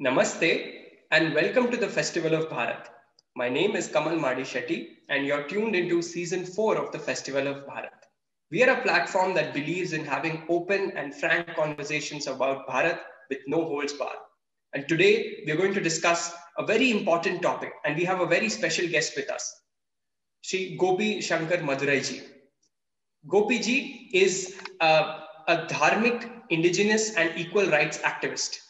Namaste and welcome to the Festival of Bharat. My name is Kamal Madi Shetty and you're tuned into season 4 of the Festival of Bharat. We are a platform that believes in having open and frank conversations about Bharat with no holds barred. And today we're going to discuss a very important topic and we have a very special guest with us, Shri Gopi Shankar Madurai ji. Gopi ji is a dharmic, indigenous, and equal rights activist.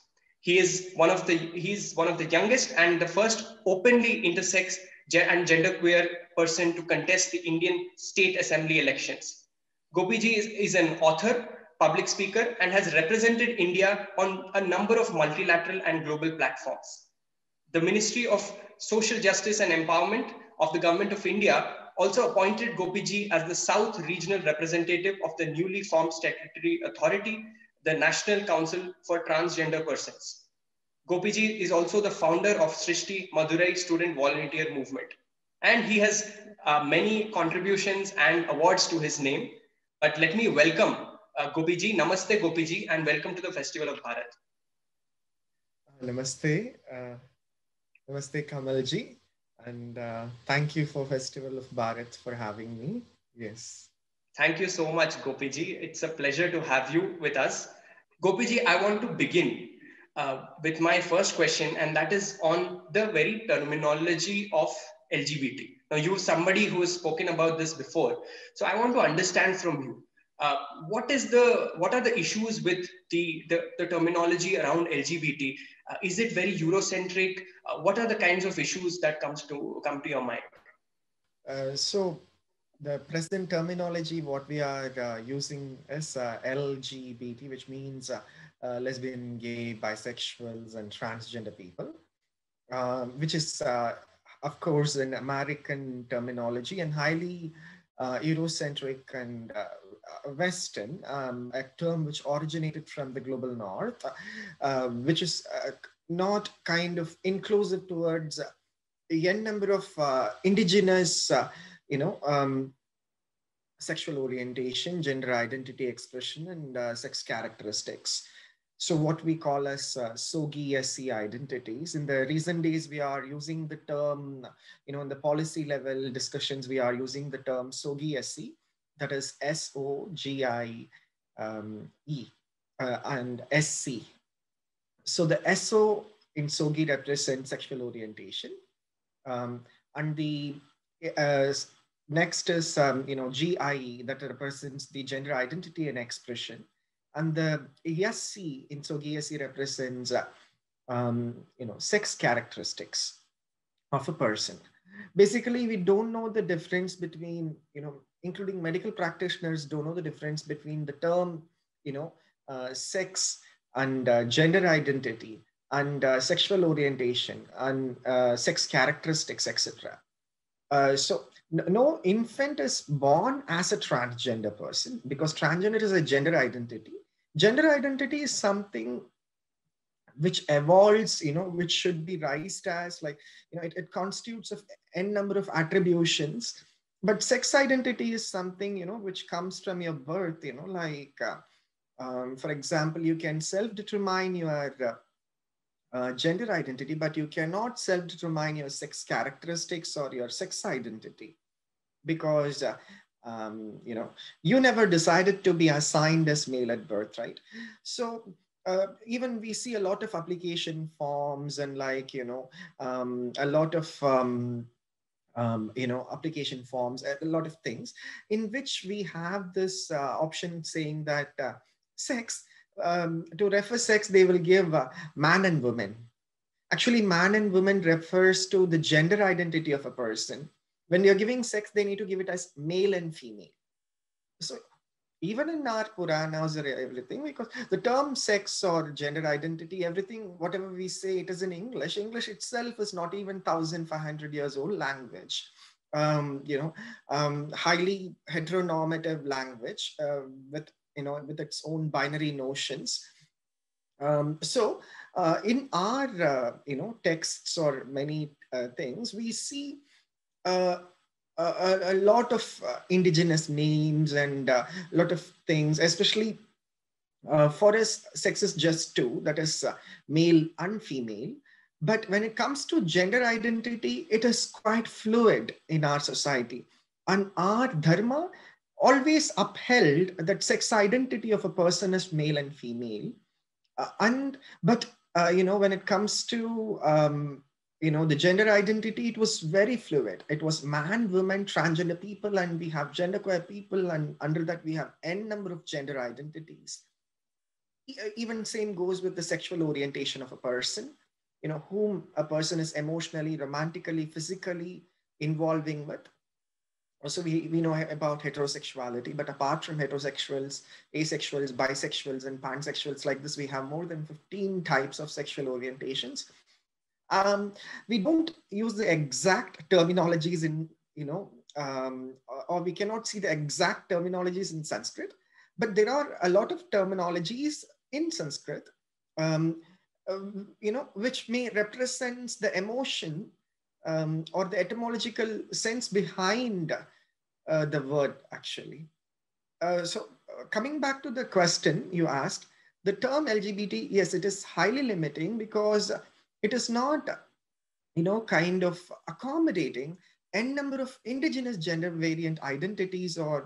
He's one of the youngest and the first openly intersex and genderqueer person to contest the Indian State Assembly elections. Gopi ji is an author, public speaker, and has represented India on a number of multilateral and global platforms. The Ministry of Social Justice and Empowerment of the Government of India also appointed Gopiji as the South Regional Representative of the newly formed statutory authority, the National Council for Transgender Persons. Gopiji is also the founder of Citti Madurai Student Volunteer Movement. And he has many contributions and awards to his name. But let me welcome Gopiji. Namaste, Gopiji, and welcome to the Festival of Bharat. Namaste. Namaste, Kamalji. And thank you for Festival of Bharat for having me. Yes. Thank you so much, Gopiji. It's a pleasure to have you with us. Gopiji, I want to begin with my first question, and that is on the very terminology of LGBT. Now, you're somebody who has spoken about this before. So I want to understand from you, what are the issues with the terminology around LGBT? Is it very Eurocentric? What are the kinds of issues that come to your mind? So the present terminology, what we are using is LGBT, which means lesbian, gay, bisexuals, and transgender people, which is, of course, an American terminology and highly Eurocentric and Western, a term which originated from the global north, which is not kind of inclusive towards a n number of indigenous, sexual orientation, gender identity expression, and sex characteristics. So what we call as SOGI SC identities. In the recent days, we are using the term, in the policy level discussions, we are using the term SOGI SC, that is SOGIE and SC. So the SO in SOGI represents sexual orientation. And the next is, GIE, that represents the gender identity and expression. And the SC in SOGI SC represents, sex characteristics of a person. Basically, we don't know the difference between, including medical practitioners don't know the difference between the term, sex and gender identity and sexual orientation and sex characteristics, etc. So no infant is born as a transgender person, because transgender is a gender identity. Gender identity is something which evolves, which should be raised as it constitutes of n number of attributions. But sex identity is something, which comes from your birth, for example, you can self-determine your gender identity, but you cannot self-determine your sex characteristics or your sex identity, because you never decided to be assigned as male at birth, right? So even we see a lot of application forms and a lot of application forms, a lot of things in which we have this option saying that sex, to refer sex, they will give man and woman. Actually, man and woman refers to the gender identity of a person. When you're giving sex, they need to give it as male and female. So even in our Puranas or everything, because the term sex or gender identity, everything, whatever we say, it is in English. English itself is not even 1,500 years old language. Highly heteronormative language with its own binary notions. So in our texts or many things, we see a lot of indigenous names and a lot of things, especially For us, sex is just two, that is male and female. But when it comes to gender identity, it is quite fluid in our society. And our dharma always upheld that sex identity of a person is male and female. And but when it comes to the gender identity, it was very fluid. It was man, woman, transgender people, and we have genderqueer people, and under that we have n number of gender identities. Even same goes with the sexual orientation of a person, whom a person is emotionally, romantically, physically involving with. Also, we know about heterosexuality, but apart from heterosexuals, asexuals, bisexuals, and pansexuals, like this, we have more than 15 types of sexual orientations. We don't use the exact terminologies in, or we cannot see the exact terminologies in Sanskrit, but there are a lot of terminologies in Sanskrit, which may represent the emotion or the etymological sense behind the word, actually. Coming back to the question you asked, the term LGBT, yes, it is highly limiting because it is not, kind of accommodating n number of indigenous gender variant identities or,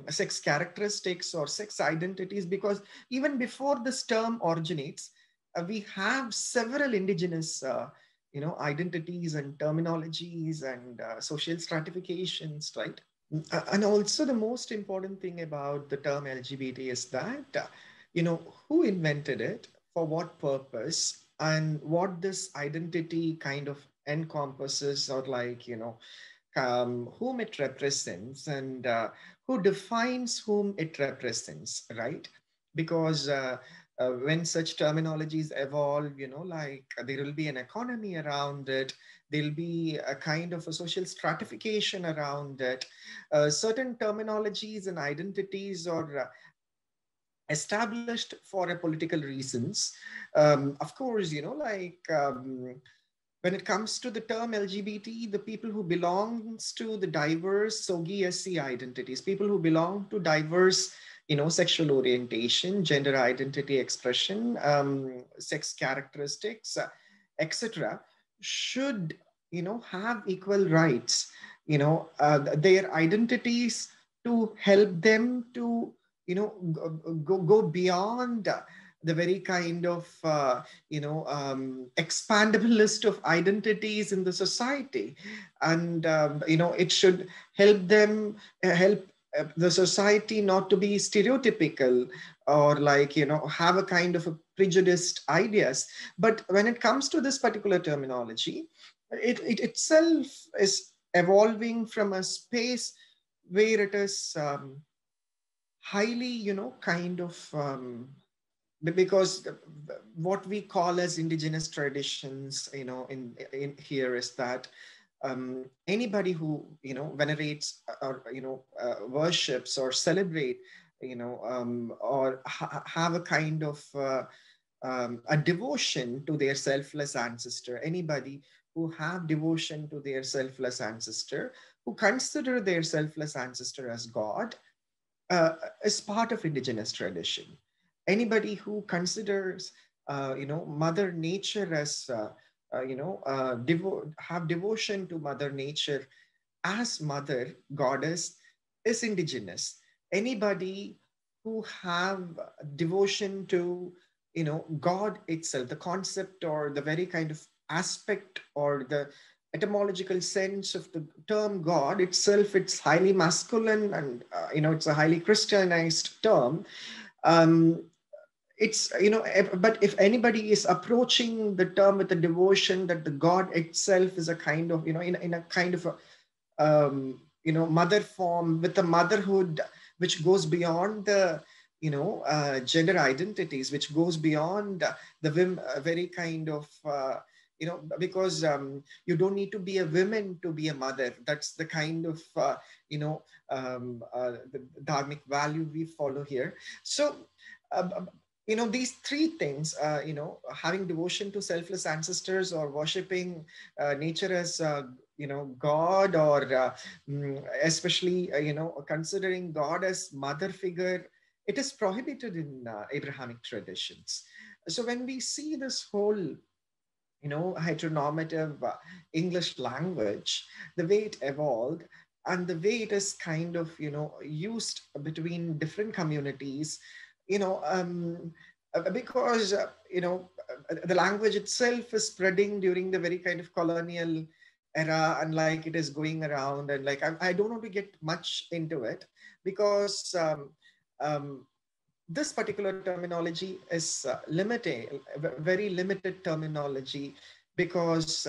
sex characteristics or sex identities, because even before this term originates, we have several indigenous identities and terminologies and social stratifications, right? And also the most important thing about the term LGBT is that, who invented it, for what purpose, and what this identity kind of encompasses, or like, whom it represents, and who defines whom it represents, right? Because when such terminologies evolve, like there will be an economy around it, there'll be a kind of a social stratification around it. Certain terminologies and identities are established for a political reasons. Of course, when it comes to the term LGBT, the people who belongs to the diverse SOGI SC identities, people who belong to diverse, sexual orientation, gender identity expression, sex characteristics, etc., should, have equal rights, their identities to help them to, go beyond the very kind of expandable list of identities in the society. And it should help them help the society not to be stereotypical, or like, have a kind of a prejudiced ideas. But when it comes to this particular terminology, it itself is evolving from a space where it is highly, kind of because what we call as indigenous traditions, in here, is that anybody who, venerates or, worships or celebrate, or have a kind of a devotion to their selfless ancestor, anybody who have devotion to their selfless ancestor, who consider their selfless ancestor as God, is part of indigenous tradition. Anybody who considers, Mother Nature as, have devotion to Mother Nature as Mother Goddess is indigenous. Anybody who have devotion to, God itself, the concept or the very kind of aspect or the etymological sense of the term God itself, it's highly masculine, and it's a highly Christianized term. um, it's, but if anybody is approaching the term with the devotion that the God itself is a kind of, in a kind of a mother form, with the motherhood which goes beyond the, gender identities, which goes beyond the very kind of because you don't need to be a woman to be a mother. That's the kind of the dharmic value we follow here. So these three things, having devotion to selfless ancestors, or worshipping nature as God, or especially considering God as mother figure it is prohibited in Abrahamic traditions. So when we see this whole, heteronormative English language, the way it evolved and the way it is kind of, used between different communities, because, the language itself is spreading during the very kind of colonial era, and like it is going around, and like I don't want to get much into it because um, this particular terminology is limited, very limited terminology, because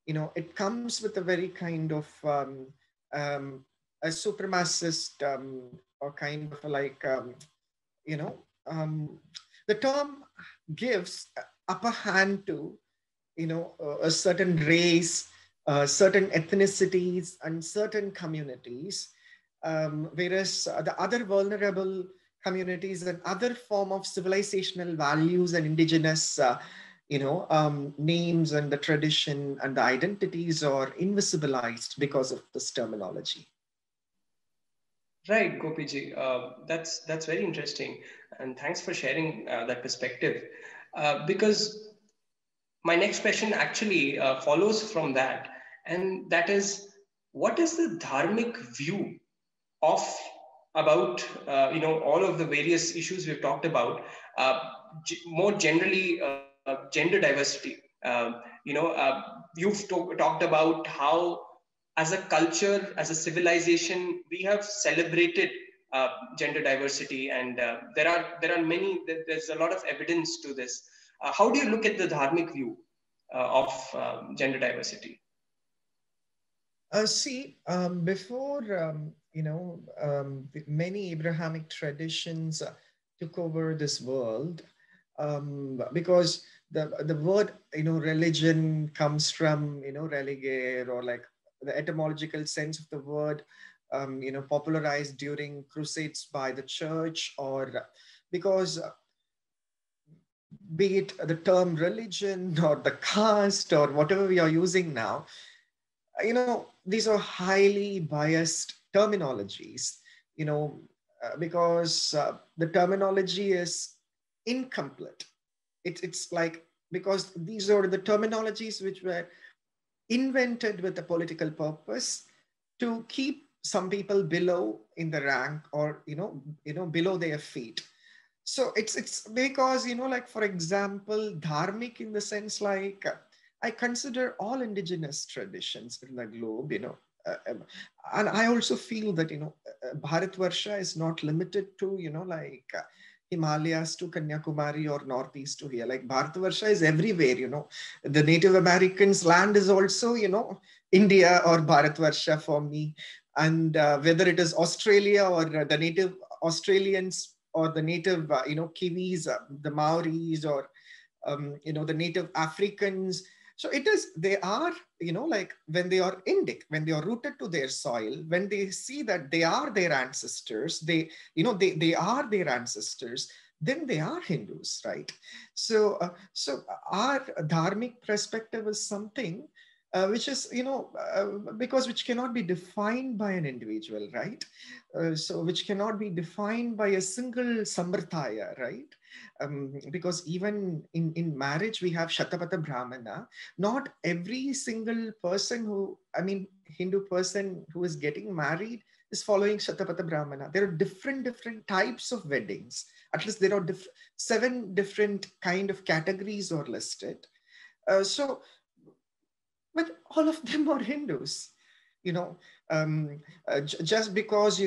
it comes with a very kind of a supremacist or kind of like you know um, the term gives upper hand to a certain race, certain ethnicities, and certain communities, whereas the other vulnerable communities and other form of civilizational values and indigenous names and the tradition and the identities are invisibilized because of this terminology. Right, Gopiji. That's very interesting, and thanks for sharing that perspective. Because my next question actually follows from that, and that is, what is the dharmic view of about all of the various issues we've talked about, uh, more generally gender diversity. You've talked about how, as a culture, as a civilization, we have celebrated uh, gender diversity, and there are many. There's a lot of evidence to this. How do you look at the dharmic view of gender diversity? See, before, many Abrahamic traditions took over this world, because the word, religion comes from, religare, or like the etymological sense of the word, popularized during crusades by the church, or because be it the term religion or the caste or whatever we are using now, these are highly biased terminologies, because the terminology is incomplete. It's like, because these are the terminologies which were invented with a political purpose to keep some people below in the rank, or below their feet. So it's because, like, for example, dharmic in the sense, like, I consider all indigenous traditions in the globe, and I also feel that, Bharatvarsha is not limited to, like, Himalayas to Kanyakumari or Northeast to here. Like, Bharatvarsha is everywhere, The Native Americans' land is also, India or Bharatvarsha for me. And whether it is Australia or the native Australians, or the native, Kiwis, the Maoris, or the native Africans. So it is, they are, like, when they are Indic, when they are rooted to their soil, when they see that they are their ancestors, they are their ancestors, then they are Hindus, right? So our dharmic perspective is something which is, because which cannot be defined by an individual, right? So which cannot be defined by a single samvartaya, right? Because even in marriage, we have Shatapatha Brahmana. Not every single person who, I mean, Hindu person who is getting married is following Shatapatha Brahmana. There are different types of weddings. At least there are 7 different kind of categories are listed. So, but all of them are Hindus, you know, just because,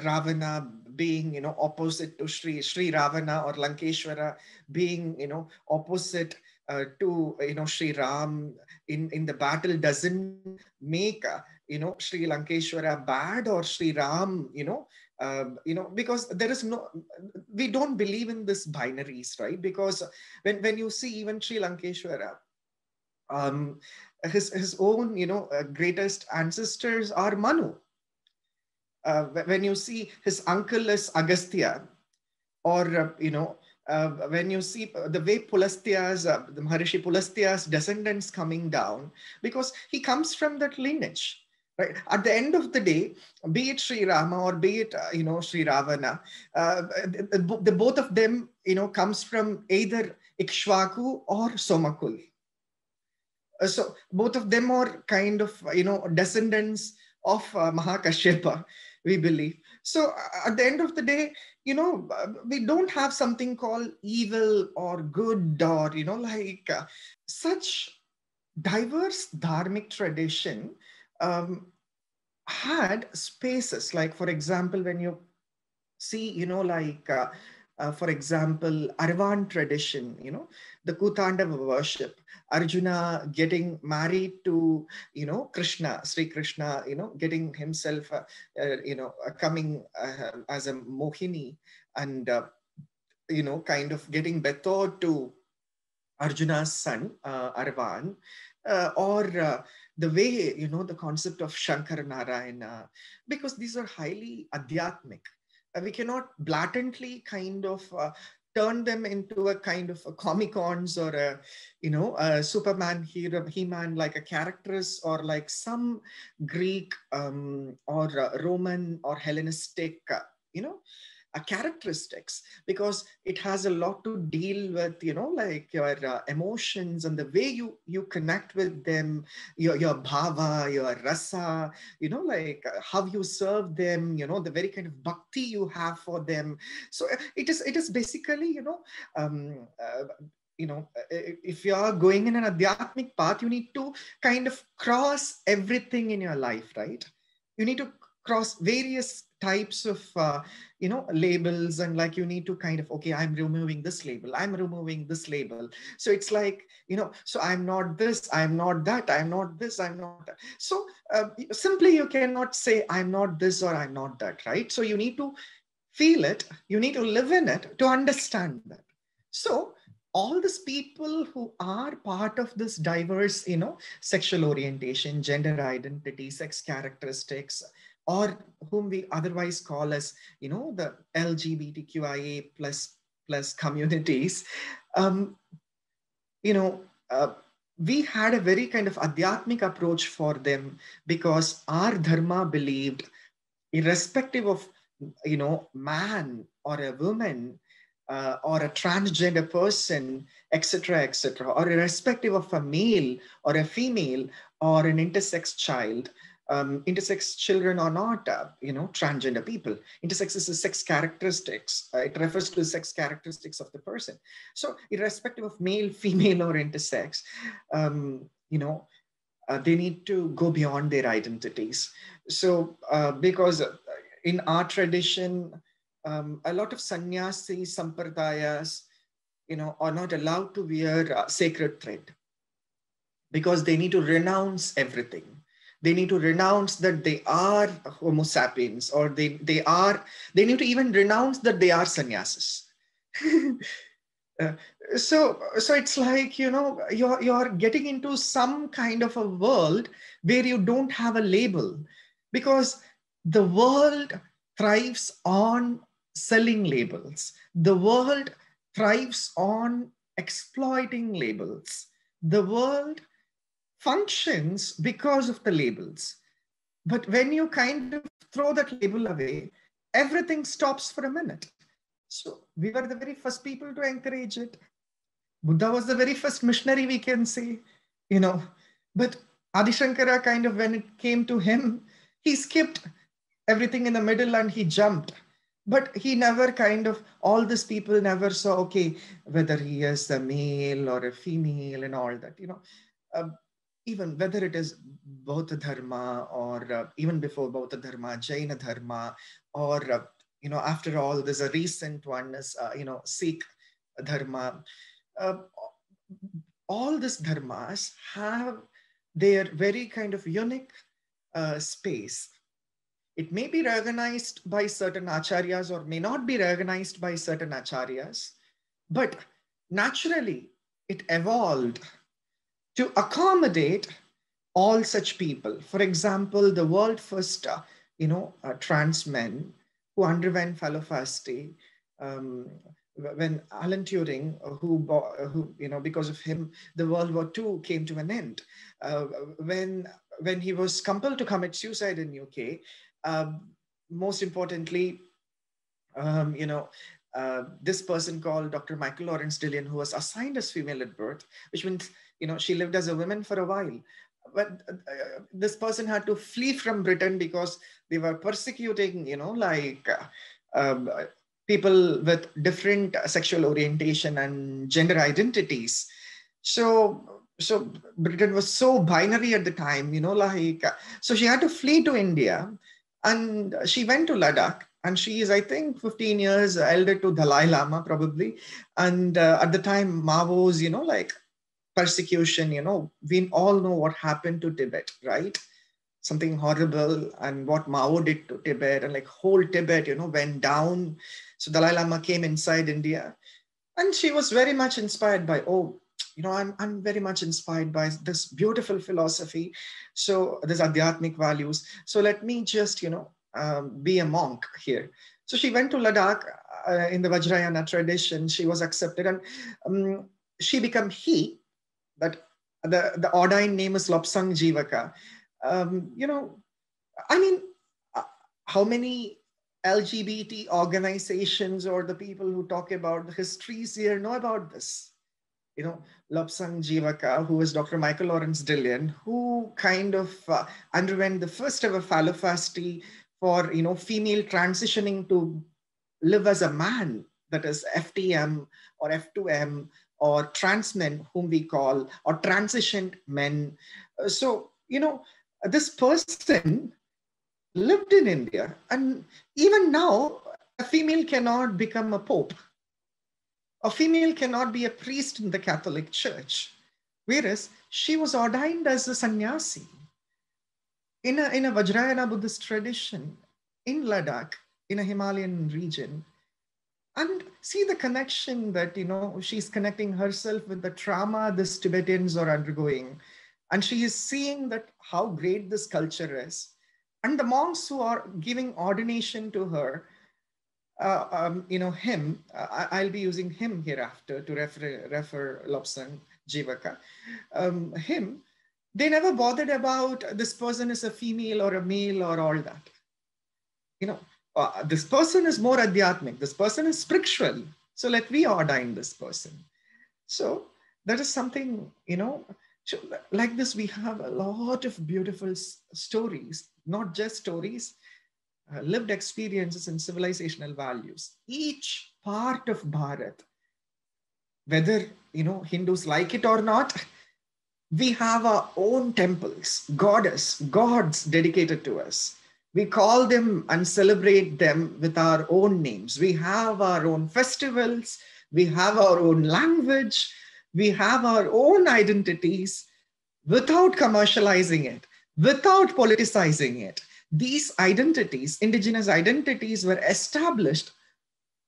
Ravana being, opposite to Sri Ravana, or Lankeshwara being, opposite to, Sri Ram in the battle, doesn't make, Sri Lankeshwara bad, or Sri Ram, because there is no, we don't believe in this binaries, right? Because when you see even Sri Lankeshwara, um, his own, greatest ancestors are Manu. When you see his uncle is Agastya, or when you see the way Pulastya's, the Maharishi Pulastya's descendants coming down, because he comes from that lineage, right? At the end of the day, be it Sri Rama or be it, Sri Ravana, the both of them, comes from either Ikshvaku or Somakul. So both of them are kind of, descendants of Mahakashyapa, we believe. So at the end of the day, we don't have something called evil or good, or, such diverse dharmic tradition had spaces. Like, for example, when you see, for example, Arvan tradition, the Kutandava worship, Arjuna getting married to, Krishna, Sri Krishna, getting himself, coming as a Mohini, and, kind of getting betrothed to Arjuna's son, Arvan, or the way, the concept of Shankar Narayana, because these are highly adhyatmic. We cannot blatantly kind of turn them into a kind of a Comic-Cons or a Superman hero, He-Man, like a characters, or like some Greek or Roman or Hellenistic, characteristics, because it has a lot to deal with, like your emotions and the way you connect with them, your bhava, your rasa, how you serve them, the very kind of bhakti you have for them. So it is basically, if you are going in an adhyatmic path, you need to kind of cross everything in your life, right? You need to cross various types of labels, and like you need to kind of, okay, I'm removing this label, I'm removing this label. So it's like, so I'm not this, I'm not that, I'm not this, I'm not that. So simply you cannot say I'm not this or I'm not that, right? So you need to feel it, you need to live in it to understand that. So all these people who are part of this diverse, sexual orientation, gender identity, sex characteristics, or whom we otherwise call as, the LGBTQIA plus communities, um, you know, uh, we had a very kind of adhyatmic approach for them, because our dharma believed, irrespective of, man or a woman, or a transgender person, etc., etc., or irrespective of a male or a female or an intersex child. Intersex children are not, transgender people. Intersex is a sex characteristics. It refers to the sex characteristics of the person. So irrespective of male, female, or intersex, they need to go beyond their identities. So because in our tradition, a lot of sannyasi sampradayas, are not allowed to wear sacred thread, because they need to renounce everything. They need to renounce that they are Homo sapiens, or they need to even renounce that they are sannyasis. Uh, so it's like, you're getting into some kind of a world where you don't have a label, because the world thrives on selling labels. The world thrives on exploiting labels. The world functions because of the labels. But when you kind of throw that label away, everything stops for a minute. So we were the very first people to encourage it. Buddha was the very first missionary, we can say, you know. But Adi Shankara, kind of, when it came to him, he skipped everything in the middle and he jumped. But he never kind of, all these people never saw, okay, whether he is a male or a female and all that, Uh, Even whether it is Bauddha Dharma, or even before Bauddha Dharma, Jaina Dharma, or, after all, there's a recent one is, Sikh Dharma. Uh, all these dharmas have their very kind of unique space. It may be recognized by certain acharyas or may not be recognized by certain acharyas, but naturally it evolved to accommodate all such people. For example, the world first, trans men who underwent phalloplasty, um, when Alan Turing, who, because of him, the World War II came to an end. When when he was compelled to commit suicide in UK, most importantly, you know, this person called Dr. Michael Lawrence Dillon, who was assigned as female at birth, which means, you know, she lived as a woman for a while. But this person had to flee from Britain because they were persecuting, you know, like um, people with different sexual orientation and gender identities. So Britain was so binary at the time, you know, like, so she had to flee to India, and she went to Ladakh, and she is, I think, 15 years elder to Dalai Lama, probably. And at the time, Mao's, you know, like persecution, you know, we all know what happened to Tibet, right? Something horrible, and what Mao did to Tibet, and like whole Tibet, you know, went down. So Dalai Lama came inside India, and she was very much inspired by, oh, you know, I'm very much inspired by this beautiful philosophy. So there's adhyatmic values. So let me just, you know, be a monk here. So she went to Ladakh in the Vajrayana tradition. She was accepted, and she became he, that the ordained name is Lobsang Jivaka. You know, I mean, uh, how many LGBT organizations or the people who talk about the histories here know about this? You know, Lobsang Jivaka, who is Dr. Michael Lawrence Dillon, who kind of underwent the first ever phalloplasty for, you know, female transitioning to live as a man, that is FTM or F2M, or trans men, whom we call, or transitioned men. So, you know, this person lived in India, and even now, a female cannot become a pope. A female cannot be a priest in the Catholic Church, whereas she was ordained as a sannyasi in a Vajrayana Buddhist tradition in Ladakh, in a Himalayan region. And see the connection that, you know, she's connecting herself with the trauma these Tibetans are undergoing. And she is seeing that how great this culture is. And the monks who are giving ordination to her, you know, him, I'll be using him hereafter to refer Lobsang Jivaka, him, they never bothered about this person is a female or a male or all that. You know, this person is more adhyatmic, this person is spiritual, so let me ordain this person. So that is something, you know, so like this, we have a lot of beautiful stories, not just stories, lived experiences and civilizational values. Each part of Bharat, whether, you know, Hindus like it or not, we have our own temples, gods dedicated to us. We call them and celebrate them with our own names. We have our own festivals. We have our own language. We have our own identities without commercializing it, without politicizing it. These identities, indigenous identities, were established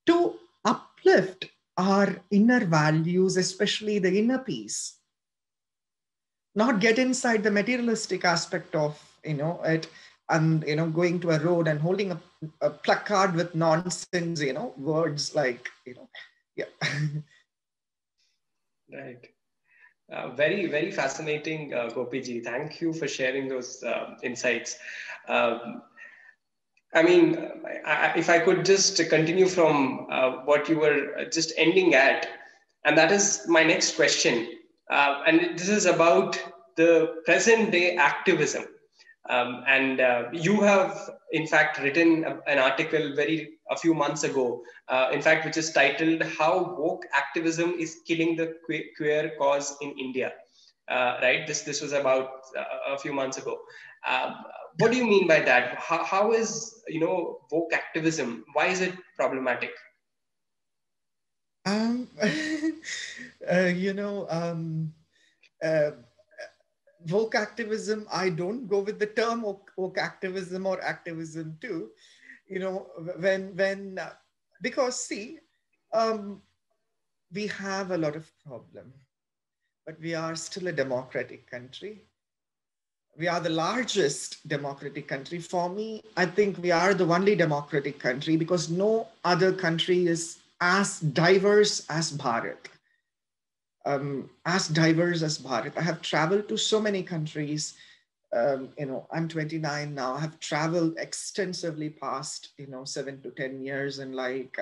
to uplift our inner values, especially the inner peace, not get inside the materialistic aspect of, you know, it, and, you know, going to a road and holding a placard with nonsense, you know, words like, you know, yeah. Right. Very, very fascinating, Gopi ji. Thank you for sharing those insights. Um, I mean, if I could just continue from what you were just ending at, and that is my next question. And this is about the present day activism. And you have, in fact, written an article a few months ago, in fact, which is titled "How Woke Activism is Killing the Queer Cause in India." Right? This was about a few months ago. What do you mean by that? How is, you know, woke activism? Why is it problematic? Um, you know, uh, woke activism, I don't go with the term woke activism or activism too. You know, because see, um, we have a lot of problem, but we are still a democratic country. We are the largest democratic country. For me, I think we are the only democratic country because no other country is as diverse as Bharat. As diverse as Bharat. I have traveled to so many countries. I'm 29 now. I have traveled extensively past, 7 to 10 years, and like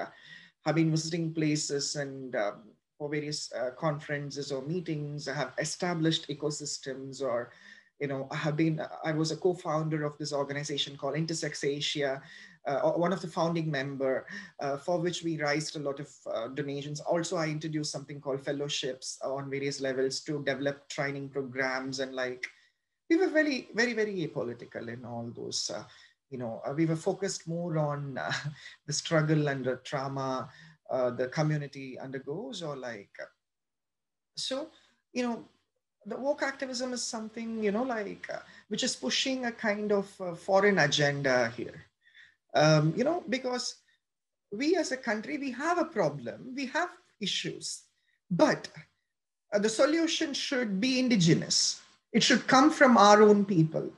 have been visiting places and for various conferences or meetings. I have established ecosystems, or I was a co-founder of this organization called Intersex Asia, one of the founding member, for which we raised a lot of donations. Also, I introduced something called fellowships on various levels to develop training programs, and like we were very, very, very apolitical in all those. We were focused more on the struggle and the trauma the community undergoes, or like so. You know, the woke activism is something which is pushing a kind of foreign agenda here. Because we as a country, we have a problem, we have issues, but the solution should be indigenous. It should come from our own people.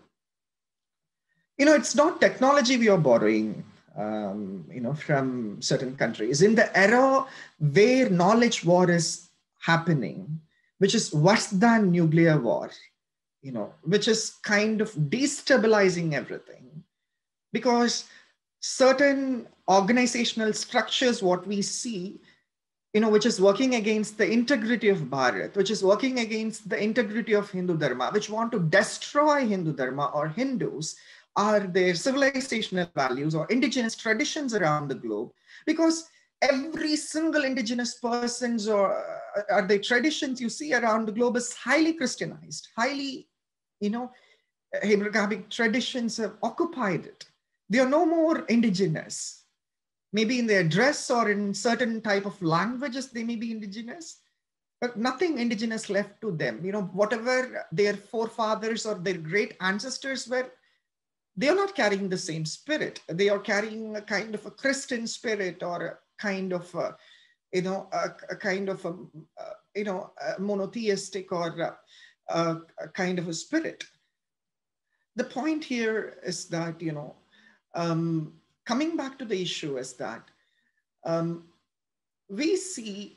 It's not technology we are borrowing, from certain countries. In the era where knowledge war is happening, which is worse than nuclear war, which is kind of destabilizing everything, because certain organizational structures, what we see, which is working against the integrity of Bharat, which is working against the integrity of Hindu Dharma, which want to destroy Hindu Dharma or Hindus, are their civilizational values or indigenous traditions around the globe. Because every single indigenous person's or the traditions you see around the globe is highly Christianized, highly, Abrahamic traditions have occupied it. They are no more indigenous. Maybe in their dress or in certain type of languages, they may be indigenous, but nothing indigenous left to them. Whatever their forefathers or their great ancestors were, they are not carrying the same spirit. They are carrying a kind of a Christian spirit, or a kind of, a monotheistic, or a kind of a spirit. The point here is that, coming back to the issue, is that we see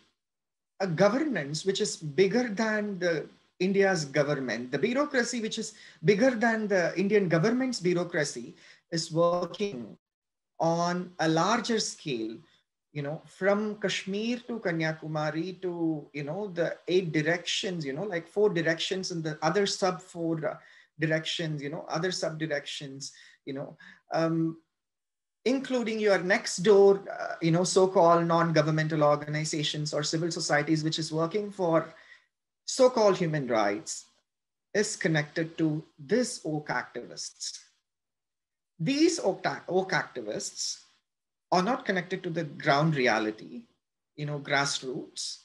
a governance which is bigger than the India's government. The bureaucracy, which is bigger than the Indian government's bureaucracy, is working on a larger scale, from Kashmir to Kanyakumari to, the 8 directions, like 4 directions and the other sub 4 directions, other sub directions, including your next door, so-called non-governmental organizations or civil societies, which is working for so-called human rights, is connected to these woke activists. These woke activists are not connected to the ground reality, grassroots.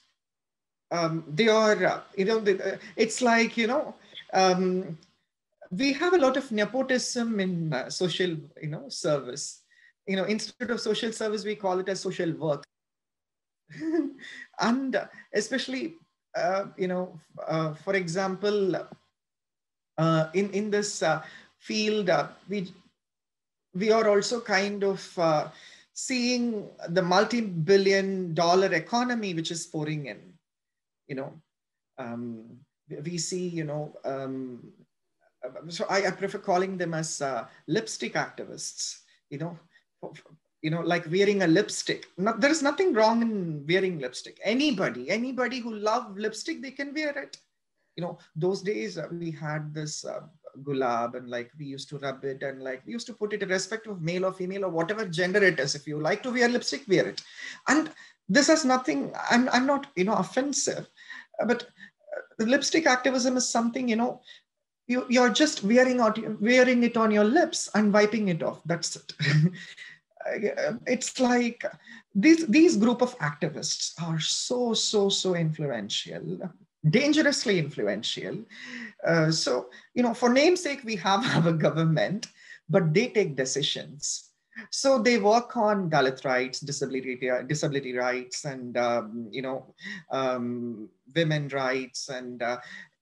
They are, it's like, we have a lot of nepotism in social, service. Instead of social service, we call it as social work. And especially, for example, in this field, we are also kind of seeing the multi-billion-dollar economy which is pouring in. We see, so I prefer calling them as lipstick activists. Like wearing a lipstick. There is nothing wrong in wearing lipstick. Anybody who love lipstick, they can wear it. Those days we had this gulab, and like we used to rub it, and like we used to put it irrespective of male or female or whatever gender it is. If you like to wear lipstick, wear it. And this has nothing, I'm not, offensive, but the lipstick activism is something, you're just wearing it on your lips and wiping it off. That's it. It's like these group of activists are so influential, dangerously influential. So, for namesake, we have our government, but they take decisions. So they work on Dalit rights, disability rights, and women rights, and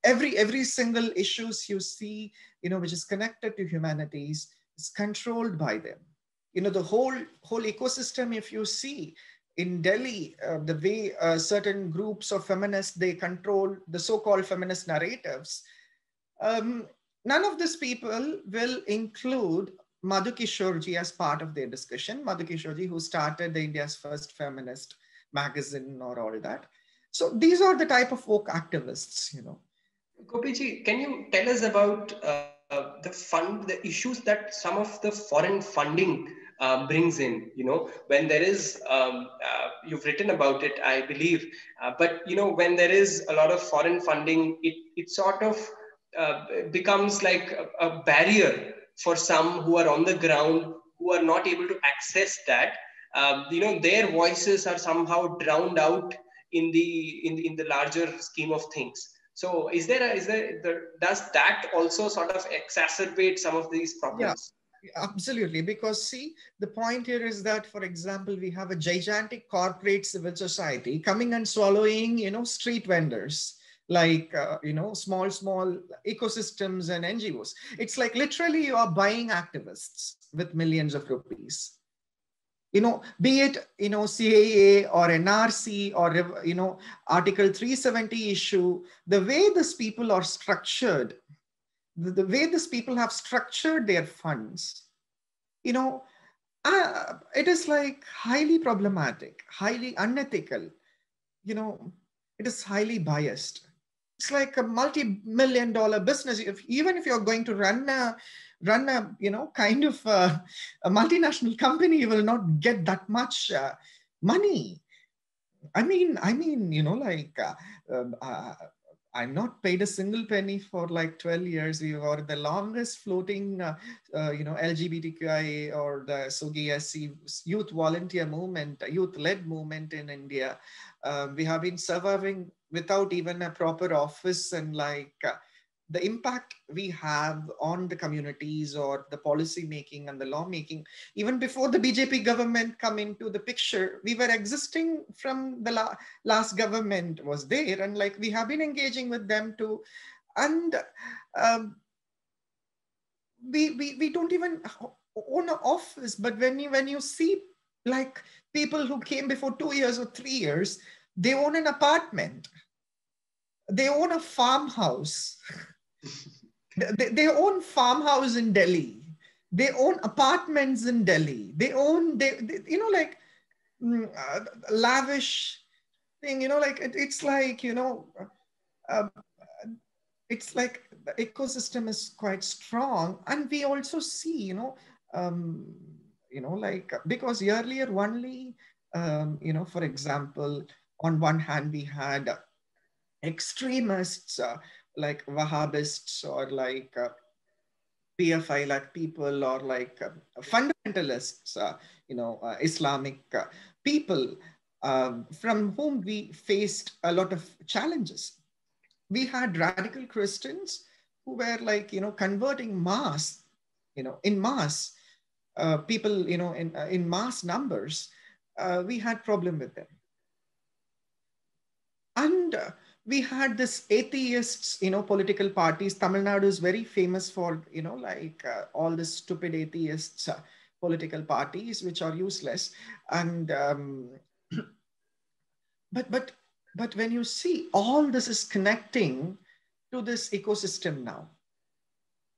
every single issues you see, which is connected to humanities, is controlled by them. The whole ecosystem, if you see in Delhi, the way certain groups of feminists, they control the so-called feminist narratives. None of these people will include Madhu Kishorji as part of their discussion. Madhu Kishorji, who started the India's first feminist magazine or all that. So these are the type of woke activists, you know. Gopiji, can you tell us about the issues that some of the foreign funding brings in? You know, when there is, you've written about it, I believe, but you know, when there is a lot of foreign funding, it sort of becomes like a barrier for some who are on the ground, who are not able to access that. You know, their voices are somehow drowned out in the larger scheme of things. So does that also sort of exacerbate some of these Yeah, problems? absolutely. Because see, the point here is that, for example, we have a gigantic corporate civil society coming and swallowing, you know, street vendors, like, you know, small ecosystems and NGOs. It's like literally you are buying activists with millions of rupees. You know, be it, you know, CAA or NRC or, you know, Article 370 issue, the way these people are structured, the way these people have structured their funds, you know, it is like highly problematic, highly unethical, you know, it is highly biased. It's like a multi-million dollar business. Even if you're going to run a, you know, kind of a multinational company, you will not get that much money. You know, like, um, uh, I'm not paid a single penny for like 12 years. We were the longest floating, you know, LGBTQI or the SOGI youth volunteer movement, youth-led movement in India. We have been surviving without even a proper office, and like, the impact we have on the communities or the policy making and the law making, even before the BJP government come into the picture, we were existing from the last government was there, and like we have been engaging with them too. And um, we don't even own an office, but when you see like people who came before 2 years or 3 years, they own an apartment, they own a farmhouse. They own farmhouse in Delhi. They own apartments in Delhi. They you know, like, lavish thing, you know, like it's like, you know, uh, it's like the ecosystem is quite strong. And we also see, um, like, because earlier only, you know, for example, on one hand, we had extremists, like Wahhabists or like PFI like people, or like fundamentalists, Islamic people, from whom we faced a lot of challenges. We had radical Christians who were like, converting mass, in mass, people, in mass numbers. We had problem with them. And we had this atheists, political parties. Tamil Nadu is very famous for, like, all the stupid atheists, political parties, which are useless. And but but but when you see all this is connecting to this ecosystem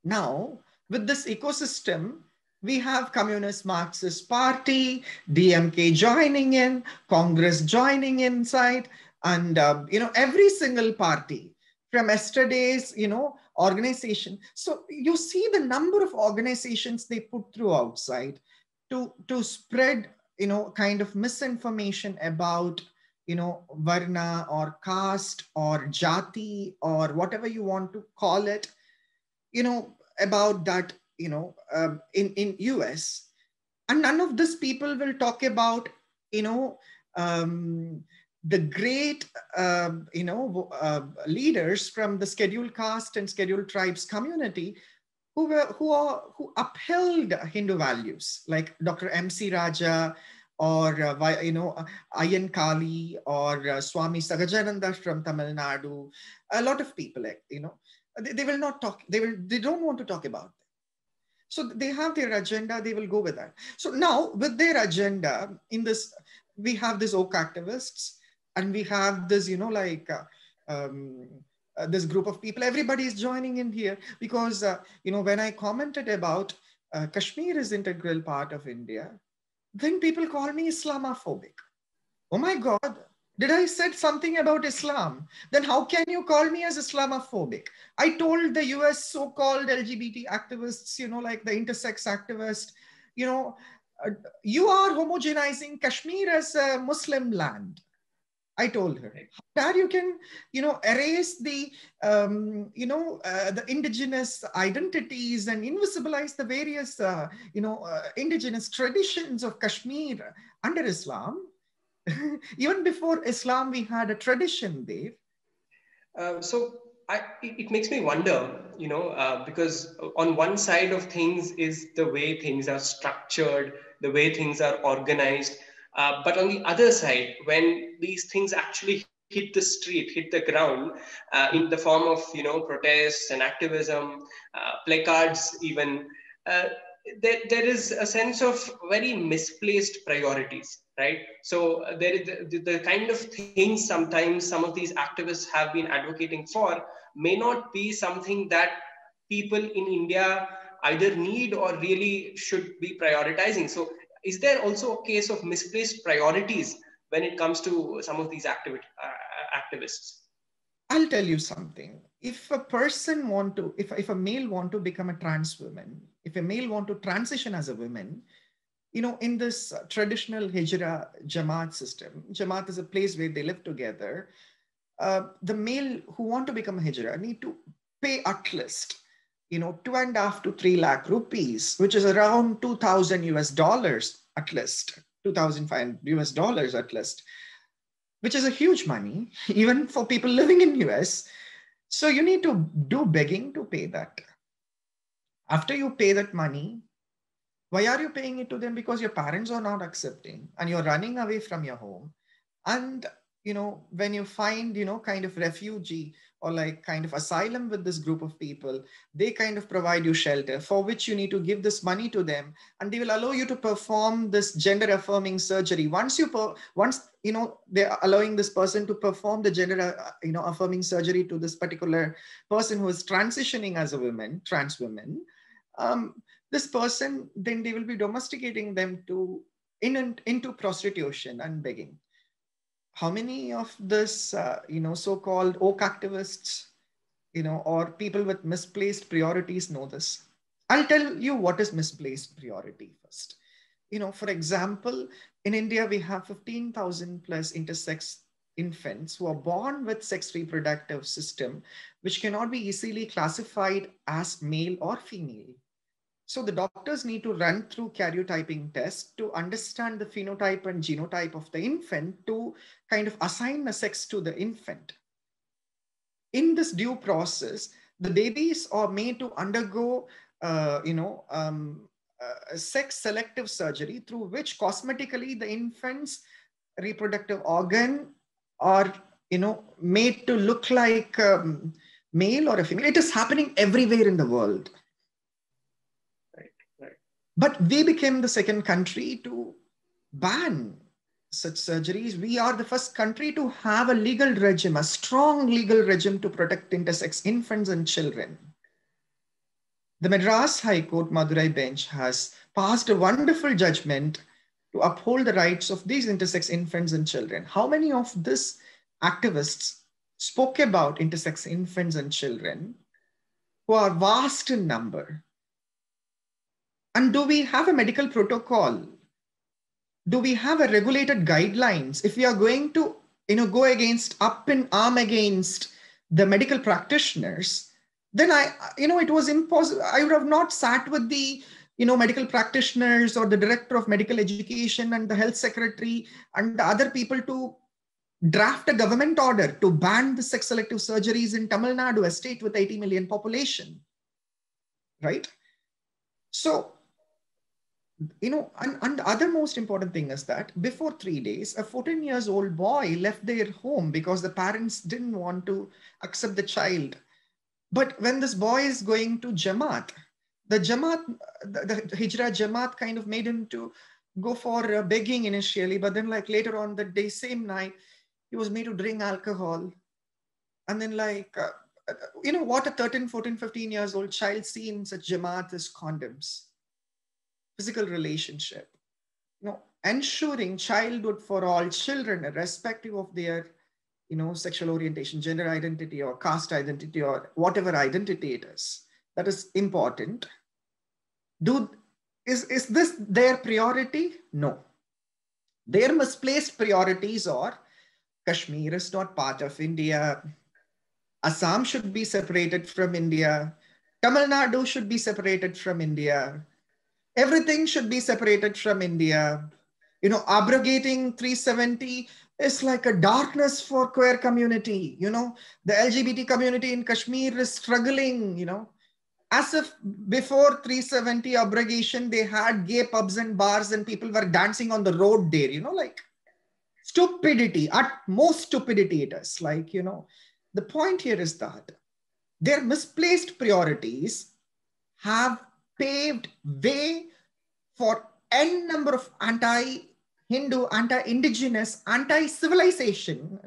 now with this ecosystem, we have Communist Marxist Party, DMK joining in, Congress joining inside, and every single party from yesterday's organization. So you see the number of organizations they put through outside to spread kind of misinformation about varna or caste or jati or whatever you want to call it, about that, in US. And none of these people will talk about, um, the great, leaders from the scheduled caste and scheduled tribes community who upheld Hindu values, like Dr. MC Raja, or Ayan Kali, or Swami Sagajananda from Tamil Nadu. A lot of people, they will not talk. They don't want to talk about it. So they have their agenda. They will go with that. So now, with their agenda, in this, we have these oak activists, and we have this, this group of people, everybody is joining in here because, when I commented about Kashmir is integral part of India, then people call me Islamophobic. Oh my God, did I said something about Islam? Then how can you call me as Islamophobic? I told the US so-called LGBT activists, like the intersex activist, you know, uh, you are homogenizing Kashmir as a Muslim land. I told her, how dare you can, erase the indigenous identities and invisibilize the various, indigenous traditions of Kashmir under Islam. Even before Islam, we had a tradition, Dave. It makes me wonder, because on one side of things is the way things are structured, the way things are organized. But on the other side, when these things actually hit the street, hit the ground, in the form of, protests and activism, placards even, uh, there is a sense of very misplaced priorities, right? So there is the kind of things sometimes some of these activists have been advocating for may not be something that people in India either need or really should be prioritizing. So is there also a case of misplaced priorities when it comes to some of these activists? I'll tell you something. If a person want to, if a male want to become a trans woman, if a male want to transition as a woman, in this traditional Hijra Jamaat system, Jamaat is a place where they live together. The male who want to become a Hijra need to pay at least, 2.5 to 3 lakh rupees, which is around 2,000 US dollars at least, 2,500 US dollars at least, which is a huge money, even for people living in US. So you need to do begging to pay that. After you pay that money, why are you paying it to them? Because your parents are not accepting and you're running away from your home. And, when you find, kind of refugee or like kind of asylum with this group of people, they kind of provide you shelter for which you need to give this money to them. And they will allow you to perform this gender affirming surgery. Once they're allowing this person to perform the gender, affirming surgery to this particular person who is transitioning as a woman, trans woman, this person, then they will be domesticating them into prostitution and begging. How many of this, so-called woke activists, or people with misplaced priorities know this? I'll tell you what is misplaced priority first. For example, in India, we have 15,000 plus intersex infants who are born with sex reproductive system, which cannot be easily classified as male or female. So the doctors need to run through karyotyping tests to understand the phenotype and genotype of the infant to kind of assign a sex to the infant. In this due process, the babies are made to undergo, sex selective surgery through which cosmetically the infant's reproductive organ are, made to look like male or a female. It is happening everywhere in the world. But we became the second country to ban such surgeries. We are the first country to have a legal regime, a strong legal regime to protect intersex infants and children. The Madras High Court Madurai bench has passed a wonderful judgment to uphold the rights of these intersex infants and children. How many of these activists spoke about intersex infants and children who are vast in number? And do we have a medical protocol? Do we have a regulated guidelines? If we are going to, go up in arm against the medical practitioners, then it was impossible. I would have not sat with the, medical practitioners or the director of medical education and the health secretary and the other people to draft a government order to ban the sex selective surgeries in Tamil Nadu, a state with 80 million population, right? So, and the other most important thing is that before 3 days, a 14 years old boy left their home because the parents didn't want to accept the child. But when this boy is going to Jamaat, the Hijra Jamaat kind of made him to go for begging initially, but then like later on the day, same night, he was made to drink alcohol. And then what a 13, 14, 15 years old child see in such jamaat is condoms, physical relationship, ensuring childhood for all children, irrespective of their, sexual orientation, gender identity, or caste identity, or whatever identity it is. That is important. Is this their priority? No. Their misplaced priorities are Kashmir is not part of India. Assam should be separated from India. Tamil Nadu should be separated from India. Everything should be separated from India. Abrogating 370 is like a darkness for queer community. The LGBT community in Kashmir is struggling, as if before 370 abrogation, they had gay pubs and bars and people were dancing on the road there, like stupidity, at most stupidity it is. Like, the point here is that their misplaced priorities have paved way for n number of anti-Hindu, anti-indigenous, anti-civilization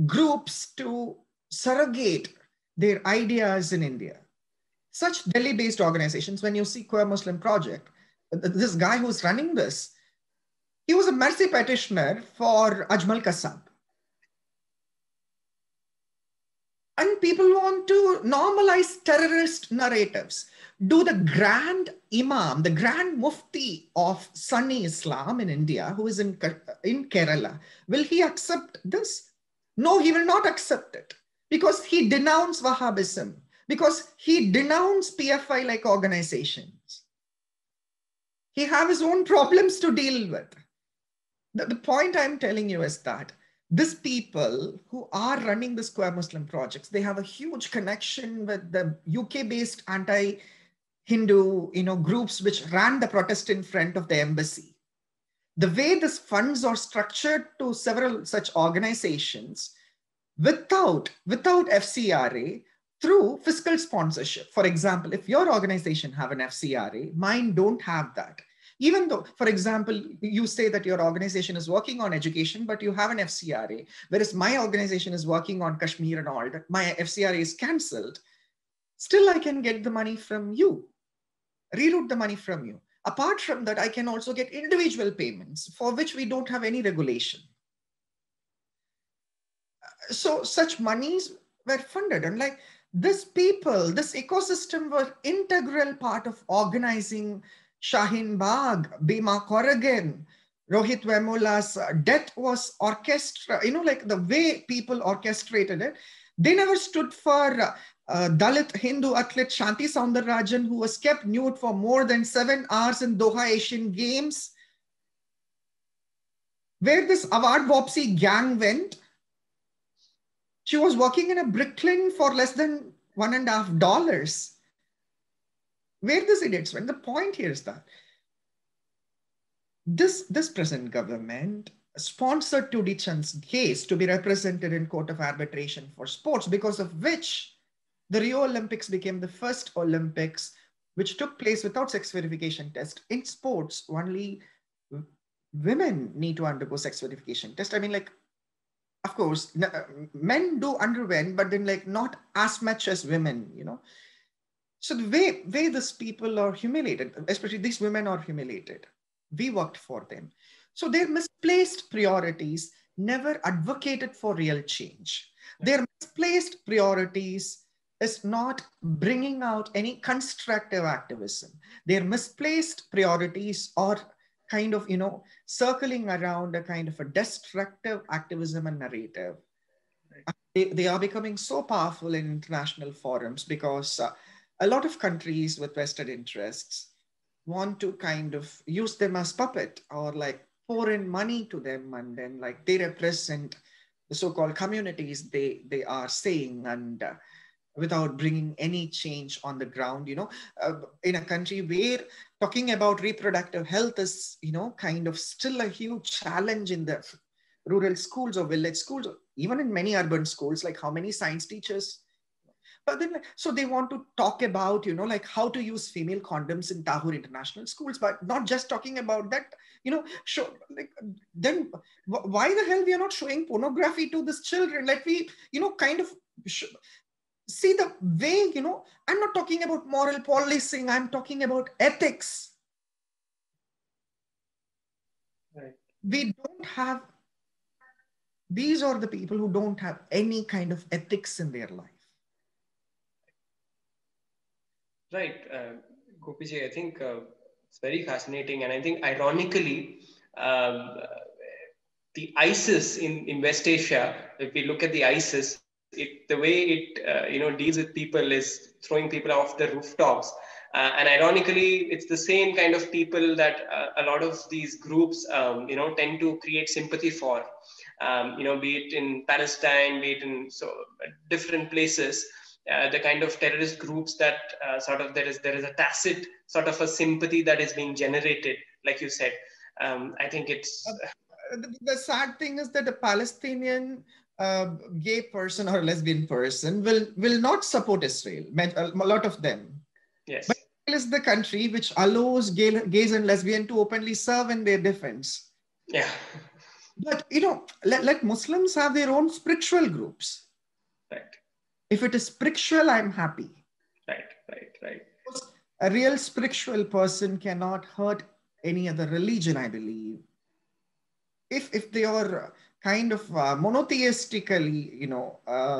groups to surrogate their ideas in India. Such Delhi-based organizations, when you see Queer Muslim Project, this guy who's running this, he was a mercy petitioner for Ajmal Kasab. And people want to normalize terrorist narratives. Do the grand imam, the grand mufti of Sunni Islam in India, who is in Kerala, will he accept this? No, he will not accept it, because he denounced Wahhabism, because he denounced PFI-like organizations. He has his own problems to deal with. The point I'm telling you is that these people who are running this Queer Muslim projects, they have a huge connection with the UK-based anti-Hindu, groups which ran the protest in front of the embassy. The way these funds are structured to several such organizations without FCRA, through fiscal sponsorship. For example, if your organization have an FCRA, mine don't have that. Even though, for example, you say that your organization is working on education, but you have an FCRA, whereas my organization is working on Kashmir and all that, my FCRA is cancelled, still I can get the money from you, reroute the money from you. Apart from that, I can also get individual payments for which we don't have any regulation. So such monies were funded, and like this ecosystem were integral part of organizing Shaheen Bagh, Bhima Corrigan, Rohit Vemula's death was like the way people orchestrated it. They never stood for Dalit Hindu athlete Shanti Soundararajan, who was kept nude for more than 7 hours in Doha Asian Games. Where this award Wopsy gang went, she was working in a Brooklyn for less than $1.50. Where this idiots went. The point here is that this present government sponsored Tudi Chand's case to be represented in Court of Arbitration for Sports, because of which the Rio Olympics became the first Olympics which took place without sex verification test. In sports, only women need to undergo sex verification test. I mean, like, of course, men do underwent, but then like not as much as women, So the way these people are humiliated, especially these women are humiliated. We worked for them. So their misplaced priorities never advocated for real change. Their misplaced priorities is not bringing out any constructive activism. Their misplaced priorities are kind of, circling around a kind of a destructive activism and narrative. They are becoming so powerful in international forums because a lot of countries with vested interests want to kind of use them as puppet, or like pour in money to them, and then like they represent the so-called communities they are saying, and without bringing any change on the ground, in a country where talking about reproductive health is, kind of still a huge challenge in the rural schools or village schools, or even in many urban schools, like how many science teachers. But then, so they want to talk about, like how to use female condoms in Tahur International Schools, but not just talking about that, then why the hell we are not showing pornography to these children? Let me, kind of See the way, I'm not talking about moral policing, I'm talking about ethics. Right. We don't have, these are the people who don't have any kind of ethics in their life. Right. Gopiji, I think it's very fascinating. And I think ironically, um, the ISIS in West Asia, if we look at the ISIS, the way it deals with people is throwing people off the rooftops. And ironically, it's the same kind of people that a lot of these groups tend to create sympathy for. Be it in Palestine, be it in different places. The kind of terrorist groups that there is a tacit sort of a sympathy that is being generated, like you said. I think it's The sad thing is that a Palestinian gay person or lesbian person will not support Israel. A lot of them. But yes, Israel is the country which allows gays and lesbians to openly serve in their defense. yeah, But let Muslims have their own spiritual groups. right, If it is spiritual, I'm happy. right, right, right. A real spiritual person cannot hurt any other religion, I believe. If they are kind of monotheistically,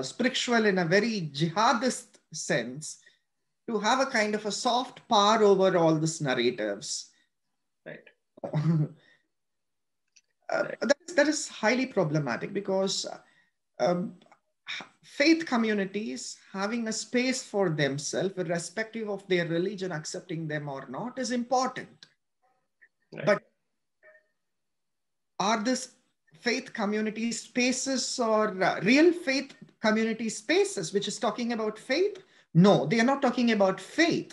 spiritual in a very jihadist sense, to have a kind of a soft power over all these narratives, Right. that is highly problematic, because um, faith communities having a space for themselves, irrespective of their religion accepting them or not, is important. Right. But are this faith community spaces or real faith community spaces which is talking about faith? No, they are not talking about faith,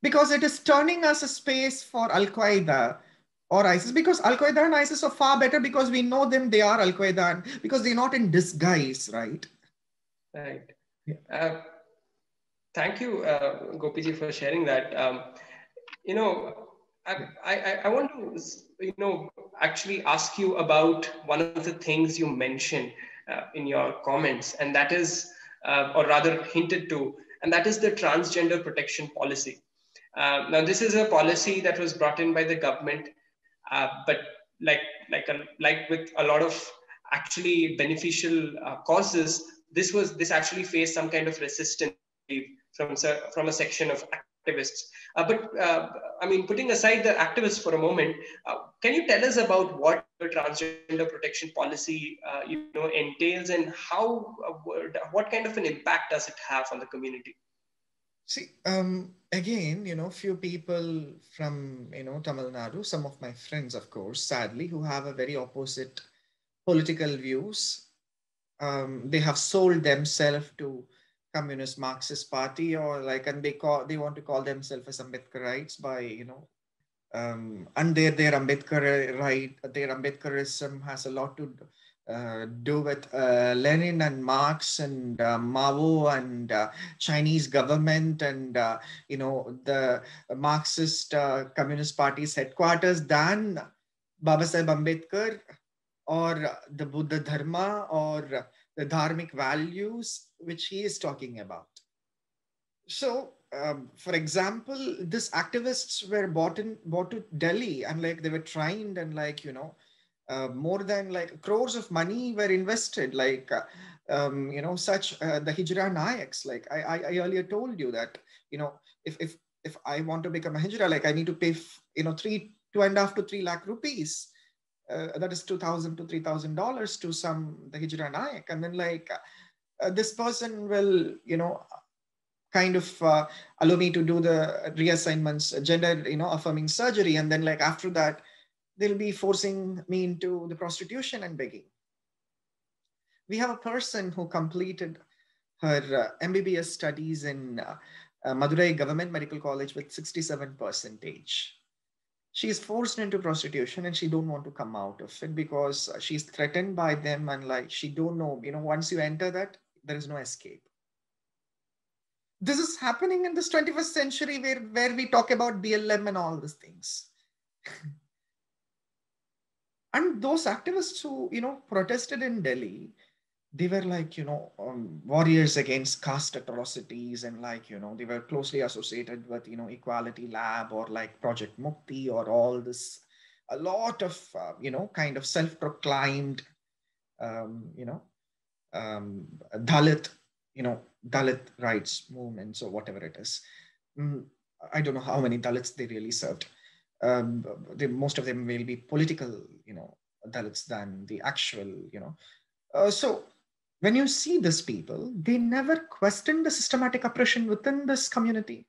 because it is turning us a space for Al Qaeda or ISIS, because Al Qaeda and ISIS are far better, because we know them, they are Al Qaeda, because they're not in disguise, right? Right. Yeah. Thank you, Gopiji, for sharing that. You know, I want to, actually ask you about one of the things you mentioned in your comments, and that is, or rather hinted to, and that is the transgender protection policy. Now, this is a policy that was brought in by the government, but like with a lot of actually beneficial causes, this actually faced some kind of resistance, I believe, from a section of activists. But I mean, putting aside the activists for a moment, can you tell us about what the transgender protection policy entails, and what kind of an impact does it have on the community? See, again, few people from, Tamil Nadu, some of my friends, of course, sadly, who have a very opposite political views. They have sold themselves to Communist Marxist Party, or like, and they want to call themselves as Ambedkarites by, and their Ambedkarism has a lot to do with Lenin and Marx and Mao and Chinese government and the Marxist Communist Party's headquarters than Babasaheb Ambedkar, or the Buddha Dharma, or the dharmic values which he is talking about. So, for example, these activists were brought to Delhi, and like they were trained, and like more than like crores of money were invested. Like such the Hijra Nayaks. Like I earlier told you that if I want to become a Hijra, like I need to pay 2.5 to 3 lakh rupees. That is $2,000 to $3,000 to the Hijra Nayak, and then like this person will kind of allow me to do the reassignments, gender, affirming surgery. And then like after that, they'll be forcing me into the prostitution and begging. We have a person who completed her MBBS studies in Madurai Government Medical College with 67%. She is forced into prostitution and she don't want to come out of it because she's threatened by them, and like she don't know, once you enter that, there is no escape. This is happening in this 21st century where we talk about BLM and all these things. And those activists who, protested in Delhi, they were like, warriors against caste atrocities, and like, they were closely associated with, Equality Lab or like Project Mukti or all this, a lot of, kind of self-proclaimed, um, you know, um, Dalit, Dalit rights movements or whatever it is. Mm, I don't know how many Dalits they really served. Most of them will be political, Dalits than the actual, so when you see these people, they never question the systematic oppression within this community.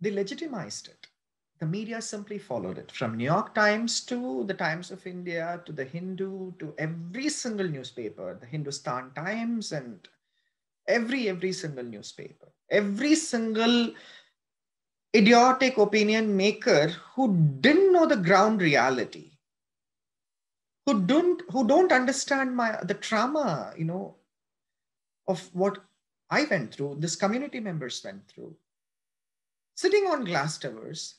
They legitimized it. The media simply followed it, from New York Times to the Times of India to the Hindu to every single newspaper, the Hindustan Times, and every single newspaper, every single idiotic opinion maker who didn't know the ground reality, who don't understand the trauma, of what I went through, this community members went through, sitting on glass towers,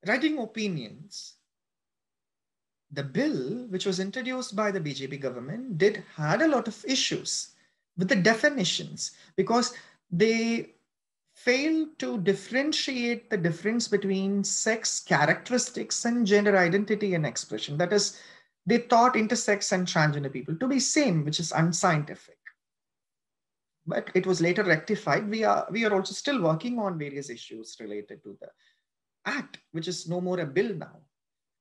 writing opinions. The bill, which was introduced by the BJP government, had a lot of issues with the definitions, because they failed to differentiate the difference between sex characteristics and gender identity and expression. That is, they thought intersex and transgender people to be same, which is unscientific. But it was later rectified. We are also still working on various issues related to the act, which is no more a bill now.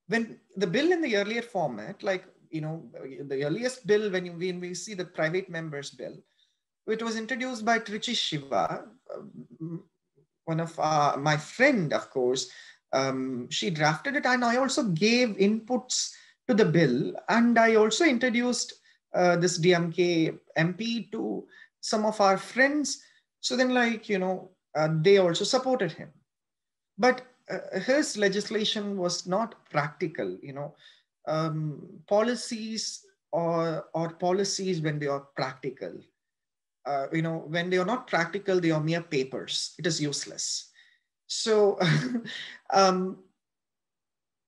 When the bill in the earlier format, like, the earliest bill, when we see the private members bill, it was introduced by Trichy Shiva, one of my friend, of course. She drafted it, and I also gave inputs to the bill, and I also introduced this DMK MP to some of our friends. So then, like, they also supported him. But his legislation was not practical. Policies or policies, when they are practical, when they are not practical, they are mere papers. It is useless. So, um,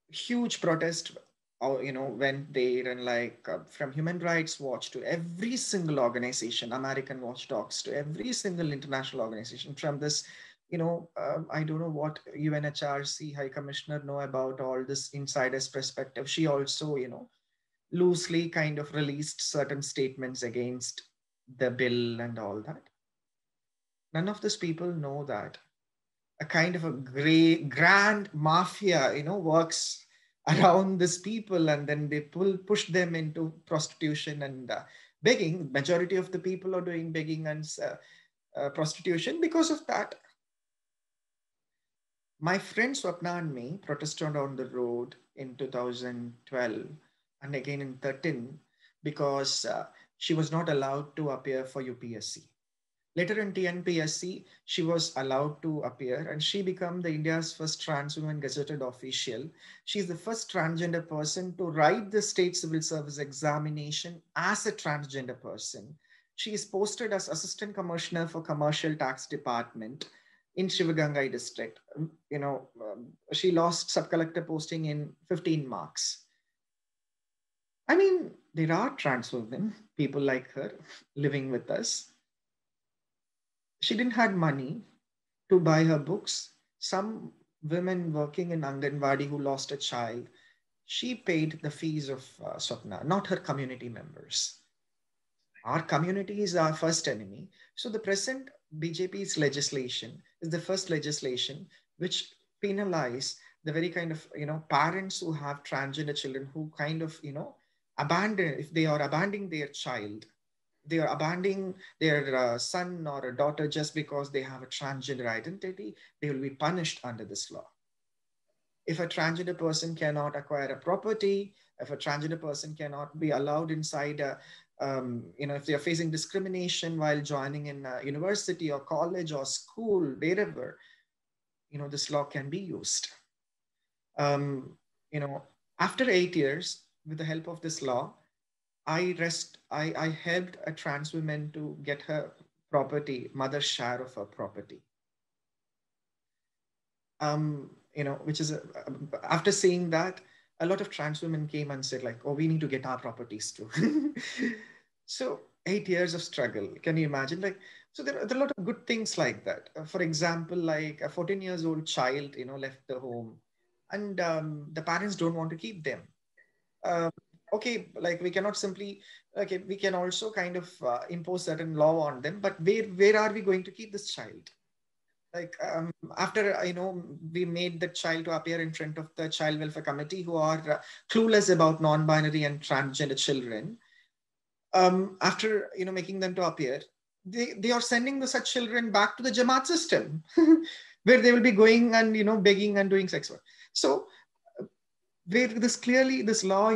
huge protest, went there, and like, from Human Rights Watch to every single organization, American Watchdogs to every single international organization, from this, I don't know what UNHRC High Commissioner know about all this insider's perspective. She also, loosely kind of released certain statements against the bill and all that. None of these people know that a kind of a grand mafia, works around these people, and then they push them into prostitution and begging. Majority of the people are doing begging and prostitution because of that. My friend Swapna and me protested on the road in 2012 and again in 13, because she was not allowed to appear for UPSC. Later in TNPSC, she was allowed to appear, and she became the India's first trans woman gazetted official. She's the first transgender person to write the state civil service examination as a transgender person. She is posted as assistant commissioner for commercial tax department in Shivagangai district. She lost sub-collector posting in 15 marks. I mean, there are trans women, people like her, living with us. She didn't have money to buy her books. Some women working in Anganwadi who lost a child, she paid the fees of Swapna, not her community members. Our community is our first enemy. So the present BJP's legislation is the first legislation which penalize the very kind of, parents who have transgender children, who kind of, abandon, if they are abandoning their child, they are abandoning their son or a daughter just because they have a transgender identity, they will be punished under this law. If a transgender person cannot acquire a property, if a transgender person cannot be allowed inside if they are facing discrimination while joining in a university or college or school, wherever, this law can be used. Um, After 8 years, with the help of this law, I helped a trans woman to get her property, mother's share of her property. Which is, after seeing that, a lot of trans women came and said like, oh, we need to get our properties too. So 8 years of struggle. Can you imagine? Like, so there are a lot of good things like that. For example, like a 14 years old child, left the home, and the parents don't want to keep them. Um, okay, like we cannot simply, okay, we can also kind of impose certain law on them, but where are we going to keep this child? Like after we made the child to appear in front of the child welfare committee, who are clueless about non-binary and transgender children. After making them to appear, they are sending the such children back to the Jamaat system, where they will be going and begging and doing sex work. So where this law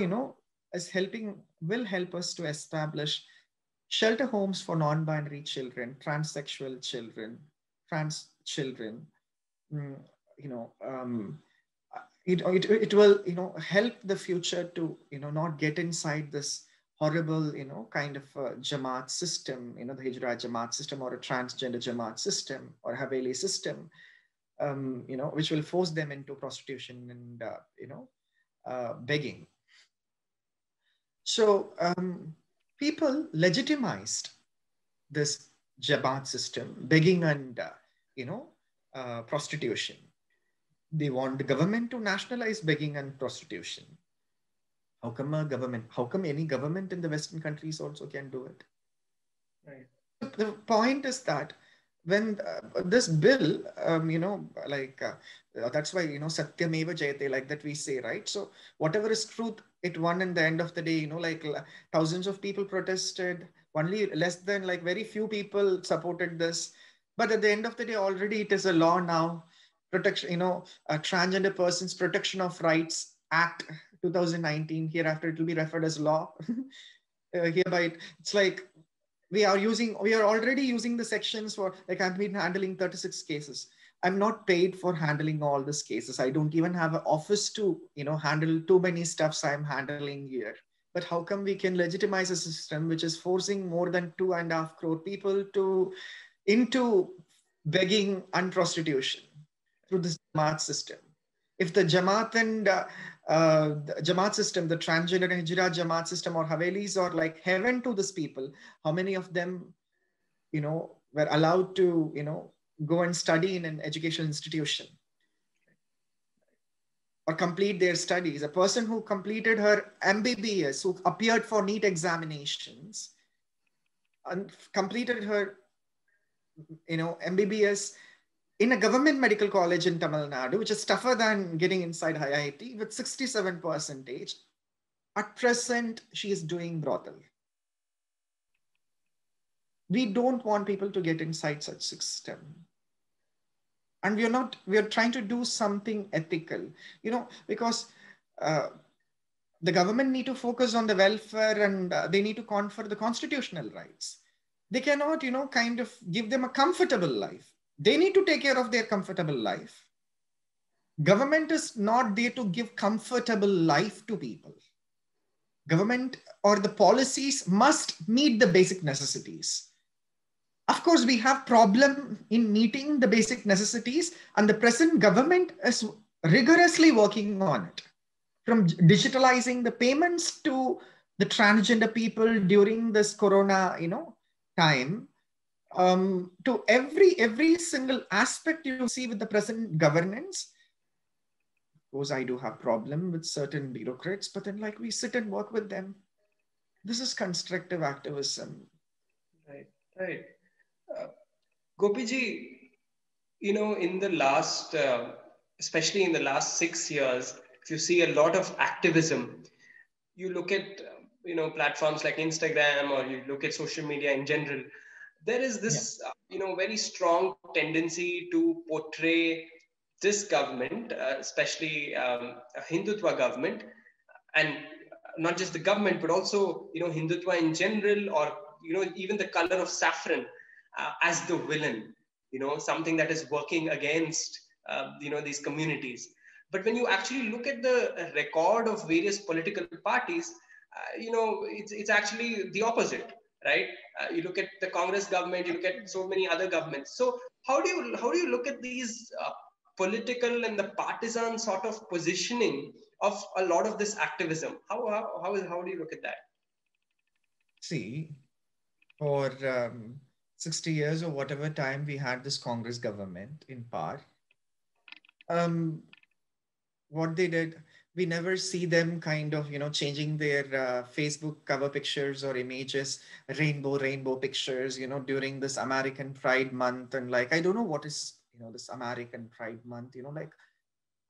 is helping, will help us to establish shelter homes for non-binary children, transsexual children, trans children. mm, you know it will help the future to not get inside this horrible kind of Jamaat system, the Hijra Jamaat system, or a transgender Jamaat system, or Haveli system, which will force them into prostitution and begging. So people legitimized this Jamaat system, begging and prostitution. They want the government to nationalize begging and prostitution. How come any government in the Western countries also can do it? Right. The point is that when this bill, that's why, Satyameva Jayate, like that we say, right? So whatever is truth, it won in the end of the day, like thousands of people protested, only less than like very few people supported this. But at the end of the day, already it is a law now. Protection, Transgender Persons Protection of Rights Act 2019. Hereafter, it will be referred as law. Hereby, it's like we are already using the sections for, like, I've been handling 36 cases. I'm not paid for handling all these cases. I don't even have an office to handle too many stuffs I'm handling here. But how come we can legitimize a system which is forcing more than 2.5 crore people to into begging and prostitution through this Jamaat system? If the Jamaat and the Jamaat system, the transgender and Hijra Jamaat system or Havelis are like heaven to these people, how many of them, were allowed to, go and study in an educational institution or complete their studies? A person who completed her MBBS, who appeared for NEET examinations and completed her, MBBS in a government medical college in Tamil Nadu, which is tougher than getting inside IIT, with 67%. At present, she is doing brothel. We don't want people to get inside such system. And we are trying to do something ethical, because the government need to focus on the welfare, and they need to confer the constitutional rights. They cannot, kind of give them a comfortable life. They need to take care of their comfortable life. Government is not there to give comfortable life to people. Government or the policies must meet the basic necessities. Of course, we have problem in meeting the basic necessities, and the present government is rigorously working on it. From digitalizing the payments to the transgender people during this Corona, time, to every single aspect you see with the present governance. Of course, I do have problem with certain bureaucrats, but then like we sit and work with them. This is constructive activism. Right, right. Gopiji, in the last, especially in the last 6 years, if you see a lot of activism, you look at, platforms like Instagram, or you look at social media in general, there is this, very strong tendency to portray this government, especially a Hindutva government, and not just the government, but also, Hindutva in general, or, even the color of saffron, as the villain, something that is working against, these communities. But when you actually look at the record of various political parties, it's actually the opposite, right? You look at the Congress government, you look at so many other governments. So how do you look at these political and the partisan sort of positioning of a lot of this activism? How do you look at that? See, for 60 years or whatever time we had this Congress government in power, um, what they did, we never see them kind of, changing their Facebook cover pictures or images, rainbow pictures, during this American Pride Month. And like, I don't know what is, this American Pride Month, like,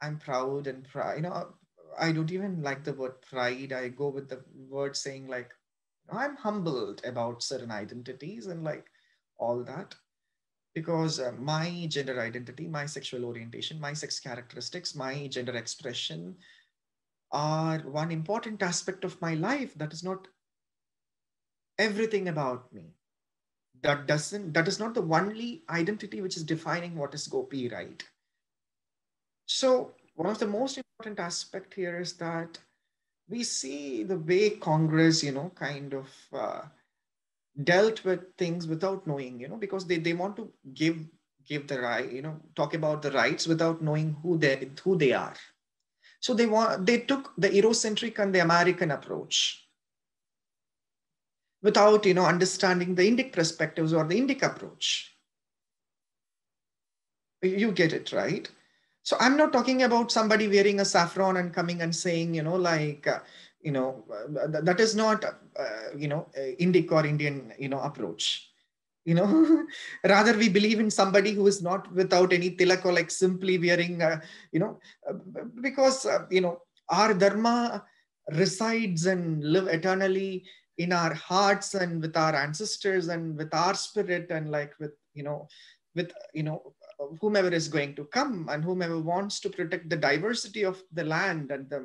I'm proud and proud, I don't even like the word pride. I go with the word saying like, I'm humbled about certain identities and like all that, because my gender identity, my sexual orientation, my sex characteristics, my gender expression are one important aspect of my life. That is not everything about me. That is not the only identity which is defining what is Gopi, right? So one of the most important aspect here is that we see the way Congress, kind of dealt with things without knowing, because they want to give the right, talk about the rights without knowing who they are. So they took the Eurocentric and the American approach without understanding the Indic perspectives or the Indic approach. You get it, right? So I'm not talking about somebody wearing a saffron and coming and saying, like, that is not, Indic or Indian, approach. Rather we believe in somebody who is not without any tilak or like simply wearing, you know, uh, because, our dharma resides and live eternally in our hearts and with our ancestors and with our spirit and like with, whomever is going to come and whomever wants to protect the diversity of the land and the,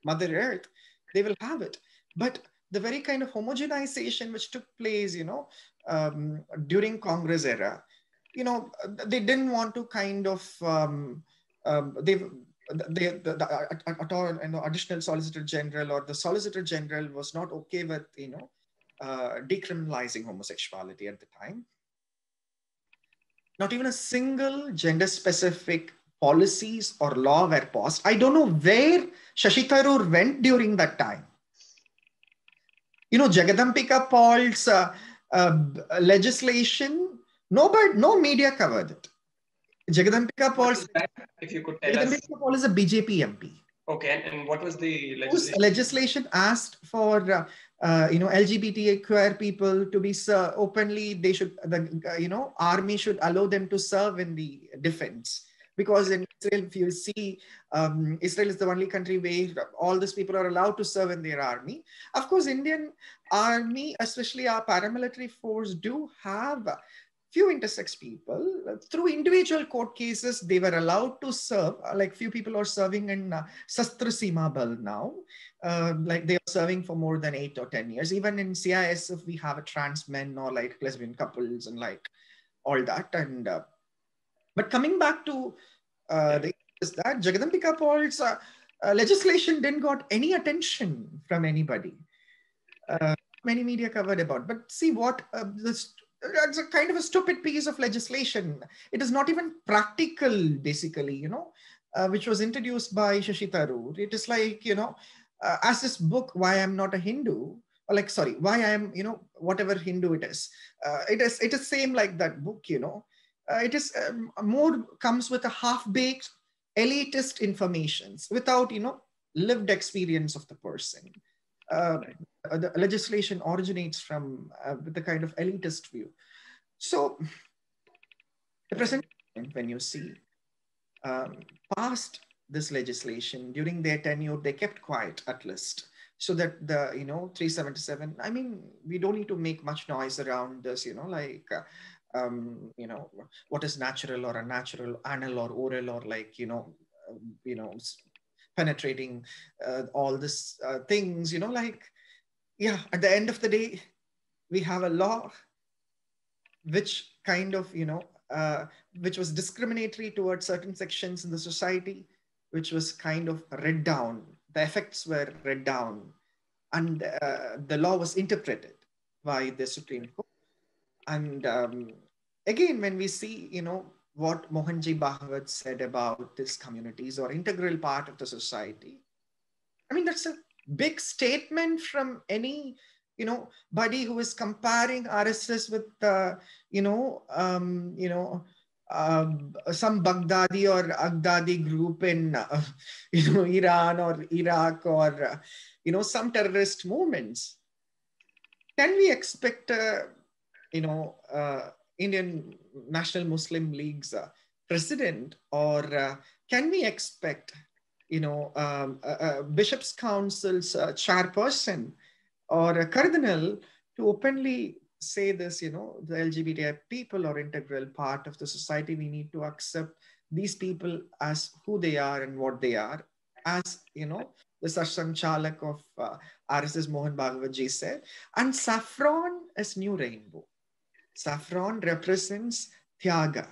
Mother Earth, they will have it. But the very kind of homogenization which took place, during Congress era, they didn't want to kind of, additional Solicitor General or the Solicitor General was not okay with, decriminalizing homosexuality at the time. Not even a single gender specific policies or law were passed. I don't know where Shashi Tharoor went during that time. Jagadambika Paul's legislation, no media covered it. Jagadambika Paul's, if you could tell us. Jagadambika Paul is a BJP MP. Okay, and what was the legislation? Whose legislation asked for LGBTQ people to be openly, they should, the army should allow them to serve in the defense. Because in Israel, if you see, Israel is the only country where all these people are allowed to serve in their army. Of course, Indian army, especially our paramilitary force, do have few intersex people. Through individual court cases, they were allowed to serve. Like few people are serving in Sastra Seema Bal now. Like they are serving for more than 8 or 10 years. Even in CISF, we have a trans men or like lesbian couples and like all that. And but coming back to is that Jagadambika Paul's legislation didn't got any attention from anybody. Many media covered about. But see what that's a kind of a stupid piece of legislation. It is not even practical, basically, which was introduced by Shashi Tharoor. It is like, as this book, Why I'm Not a Hindu, or like, sorry, Why I Am, whatever Hindu it is. It is same like that book, it is more comes with a half-baked elitist informations without, lived experience of the person. The legislation originates from the kind of elitist view. So the present time, when you see past this legislation during their tenure, they kept quiet at least, so that the 377. I mean, we don't need to make much noise around this. Like what is natural or unnatural, anal or oral, or like penetrating all this things. Like yeah, at the end of the day, we have a law which kind of, which was discriminatory towards certain sections in the society, which was kind of read down. The effects were read down, and the law was interpreted by the Supreme Court. And again, when we see, what Mohanji Bhagwat said about these communities or integral part of the society, I mean, that's a big statement from any, buddy who is comparing RSS with, some Baghdadi or Aghdadi group in, Iran or Iraq or, some terrorist movements. Can we expect, Indian National Muslim League's president, or can we expect, a Bishop's Council's chairperson or a cardinal to openly say this, the LGBTI people are integral part of the society. We need to accept these people as who they are and what they are, as, the Sarsang Chalak of RSS Mohan Bhagwat ji said. And saffron is new rainbow. Saffron represents Tyaga.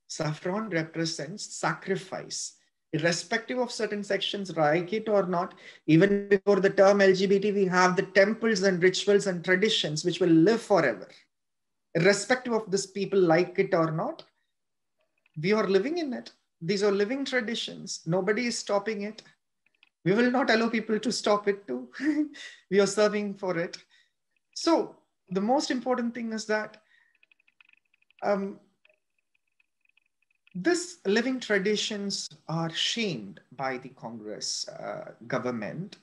Saffron represents sacrifice. Irrespective of certain sections, like it or not, even before the term LGBT, we have the temples and rituals and traditions which will live forever. Irrespective of this, people like it or not, we are living in it. These are living traditions. Nobody is stopping it. We will not allow people to stop it too. We are serving for it. So the most important thing is that this living traditions are shamed by the Congress government,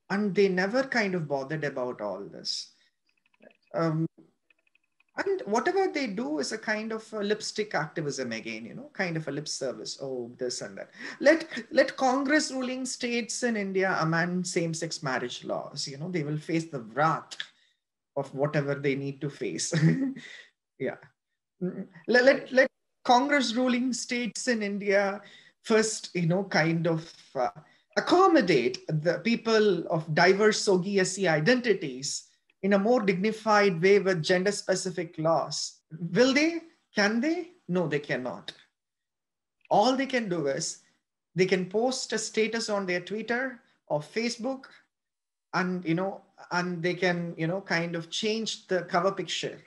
and they never kind of bothered about all this. And whatever they do is a kind of a lipstick activism again, kind of a lip service. Oh, this and that. Let Congress ruling states in India amend same-sex marriage laws. They will face the wrath of whatever they need to face. Yeah. Let Congress ruling states in India first, kind of accommodate the people of diverse SOGI identities in a more dignified way with gender-specific laws. Will they? Can they? No, they cannot. All they can do is they can post a status on their Twitter or Facebook, and and they can kind of change the cover picture.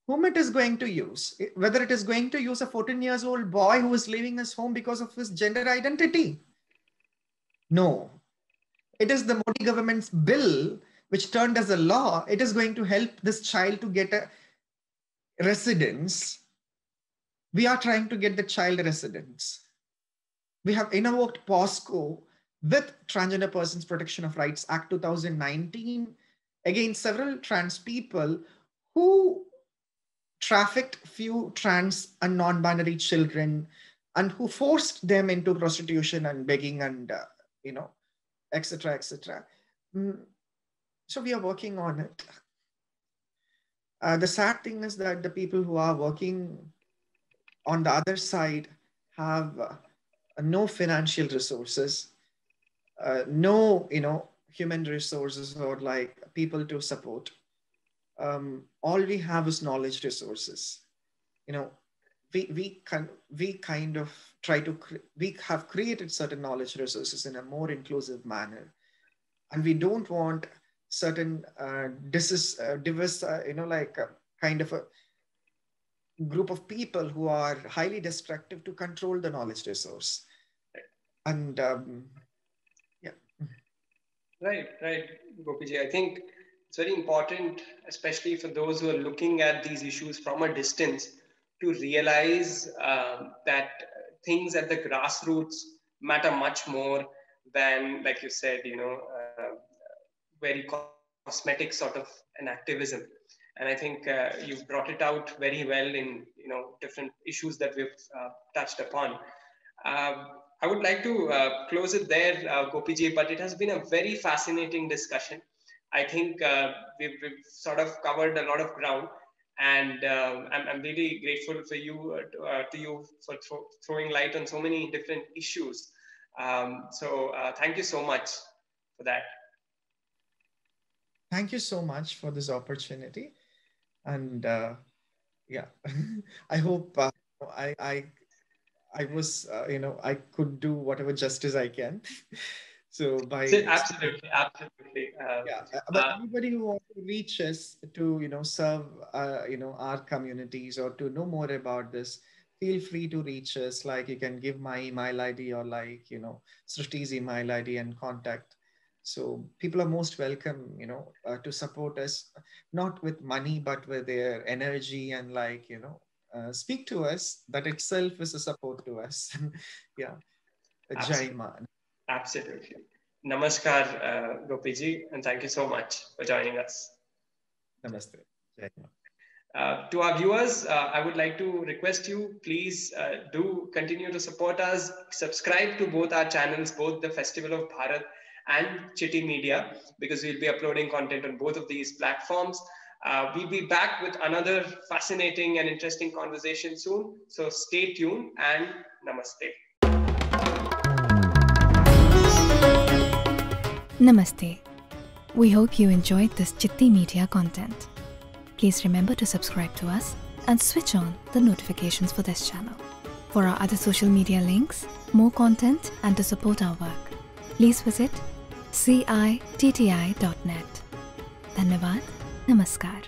Whom it is going to use, whether it is going to use a 14 years old boy who is leaving his home because of his gender identity. No, it is the Modi government's bill which turned as a law. It is going to help this child to get a residence. We are trying to get the child residence. We have invoked POSCO with Transgender Persons Protection of Rights Act 2019 against several trans people who trafficked few trans and non-binary children and who forced them into prostitution and begging and, etc., etc. So we are working on it. The sad thing is that the people who are working on the other side have no financial resources, no, human resources or like people to support. All we have is knowledge resources. We kind of try to, we have created certain knowledge resources in a more inclusive manner. And we don't want certain diverse, kind of a group of people who are highly destructive to control the knowledge resource. And yeah. Right, Gopiji. I think it's very important, especially for those who are looking at these issues from a distance, to realize that things at the grassroots matter much more than, like you said, very cosmetic sort of an activism. And I think you've brought it out very well in different issues that we've touched upon. I would like to close it there, Gopiji, but it has been a very fascinating discussion. I think we've sort of covered a lot of ground, and I'm really grateful for you to you for throwing light on so many different issues. So thank you so much for that. Thank you so much for this opportunity. And yeah, I hope I was, I could do whatever justice I can. So Absolutely. Yeah, but anybody who wants to reach us to, serve, our communities or to know more about this, feel free to reach us. Like you can give my email ID or like, Srishti's email ID and contact. So people are most welcome, to support us, not with money, but with their energy and speak to us. That itself is a support to us. Yeah. Jai Absolutely. Man. Absolutely. Namaskar, Gopi ji, and thank you so much for joining us. Namaste. Jai Man. To our viewers, I would like to request you, please do continue to support us. Subscribe to both our channels, both the Festival of Bharat and Citti Media, because we'll be uploading content on both of these platforms. We'll be back with another fascinating and interesting conversation soon. So stay tuned and namaste. Namaste. We hope you enjoyed this Citti Media content. Please remember to subscribe to us and switch on the notifications for this channel. For our other social media links, more content, and to support our work, please visit citti.net. Dhanyavad. Namaskar.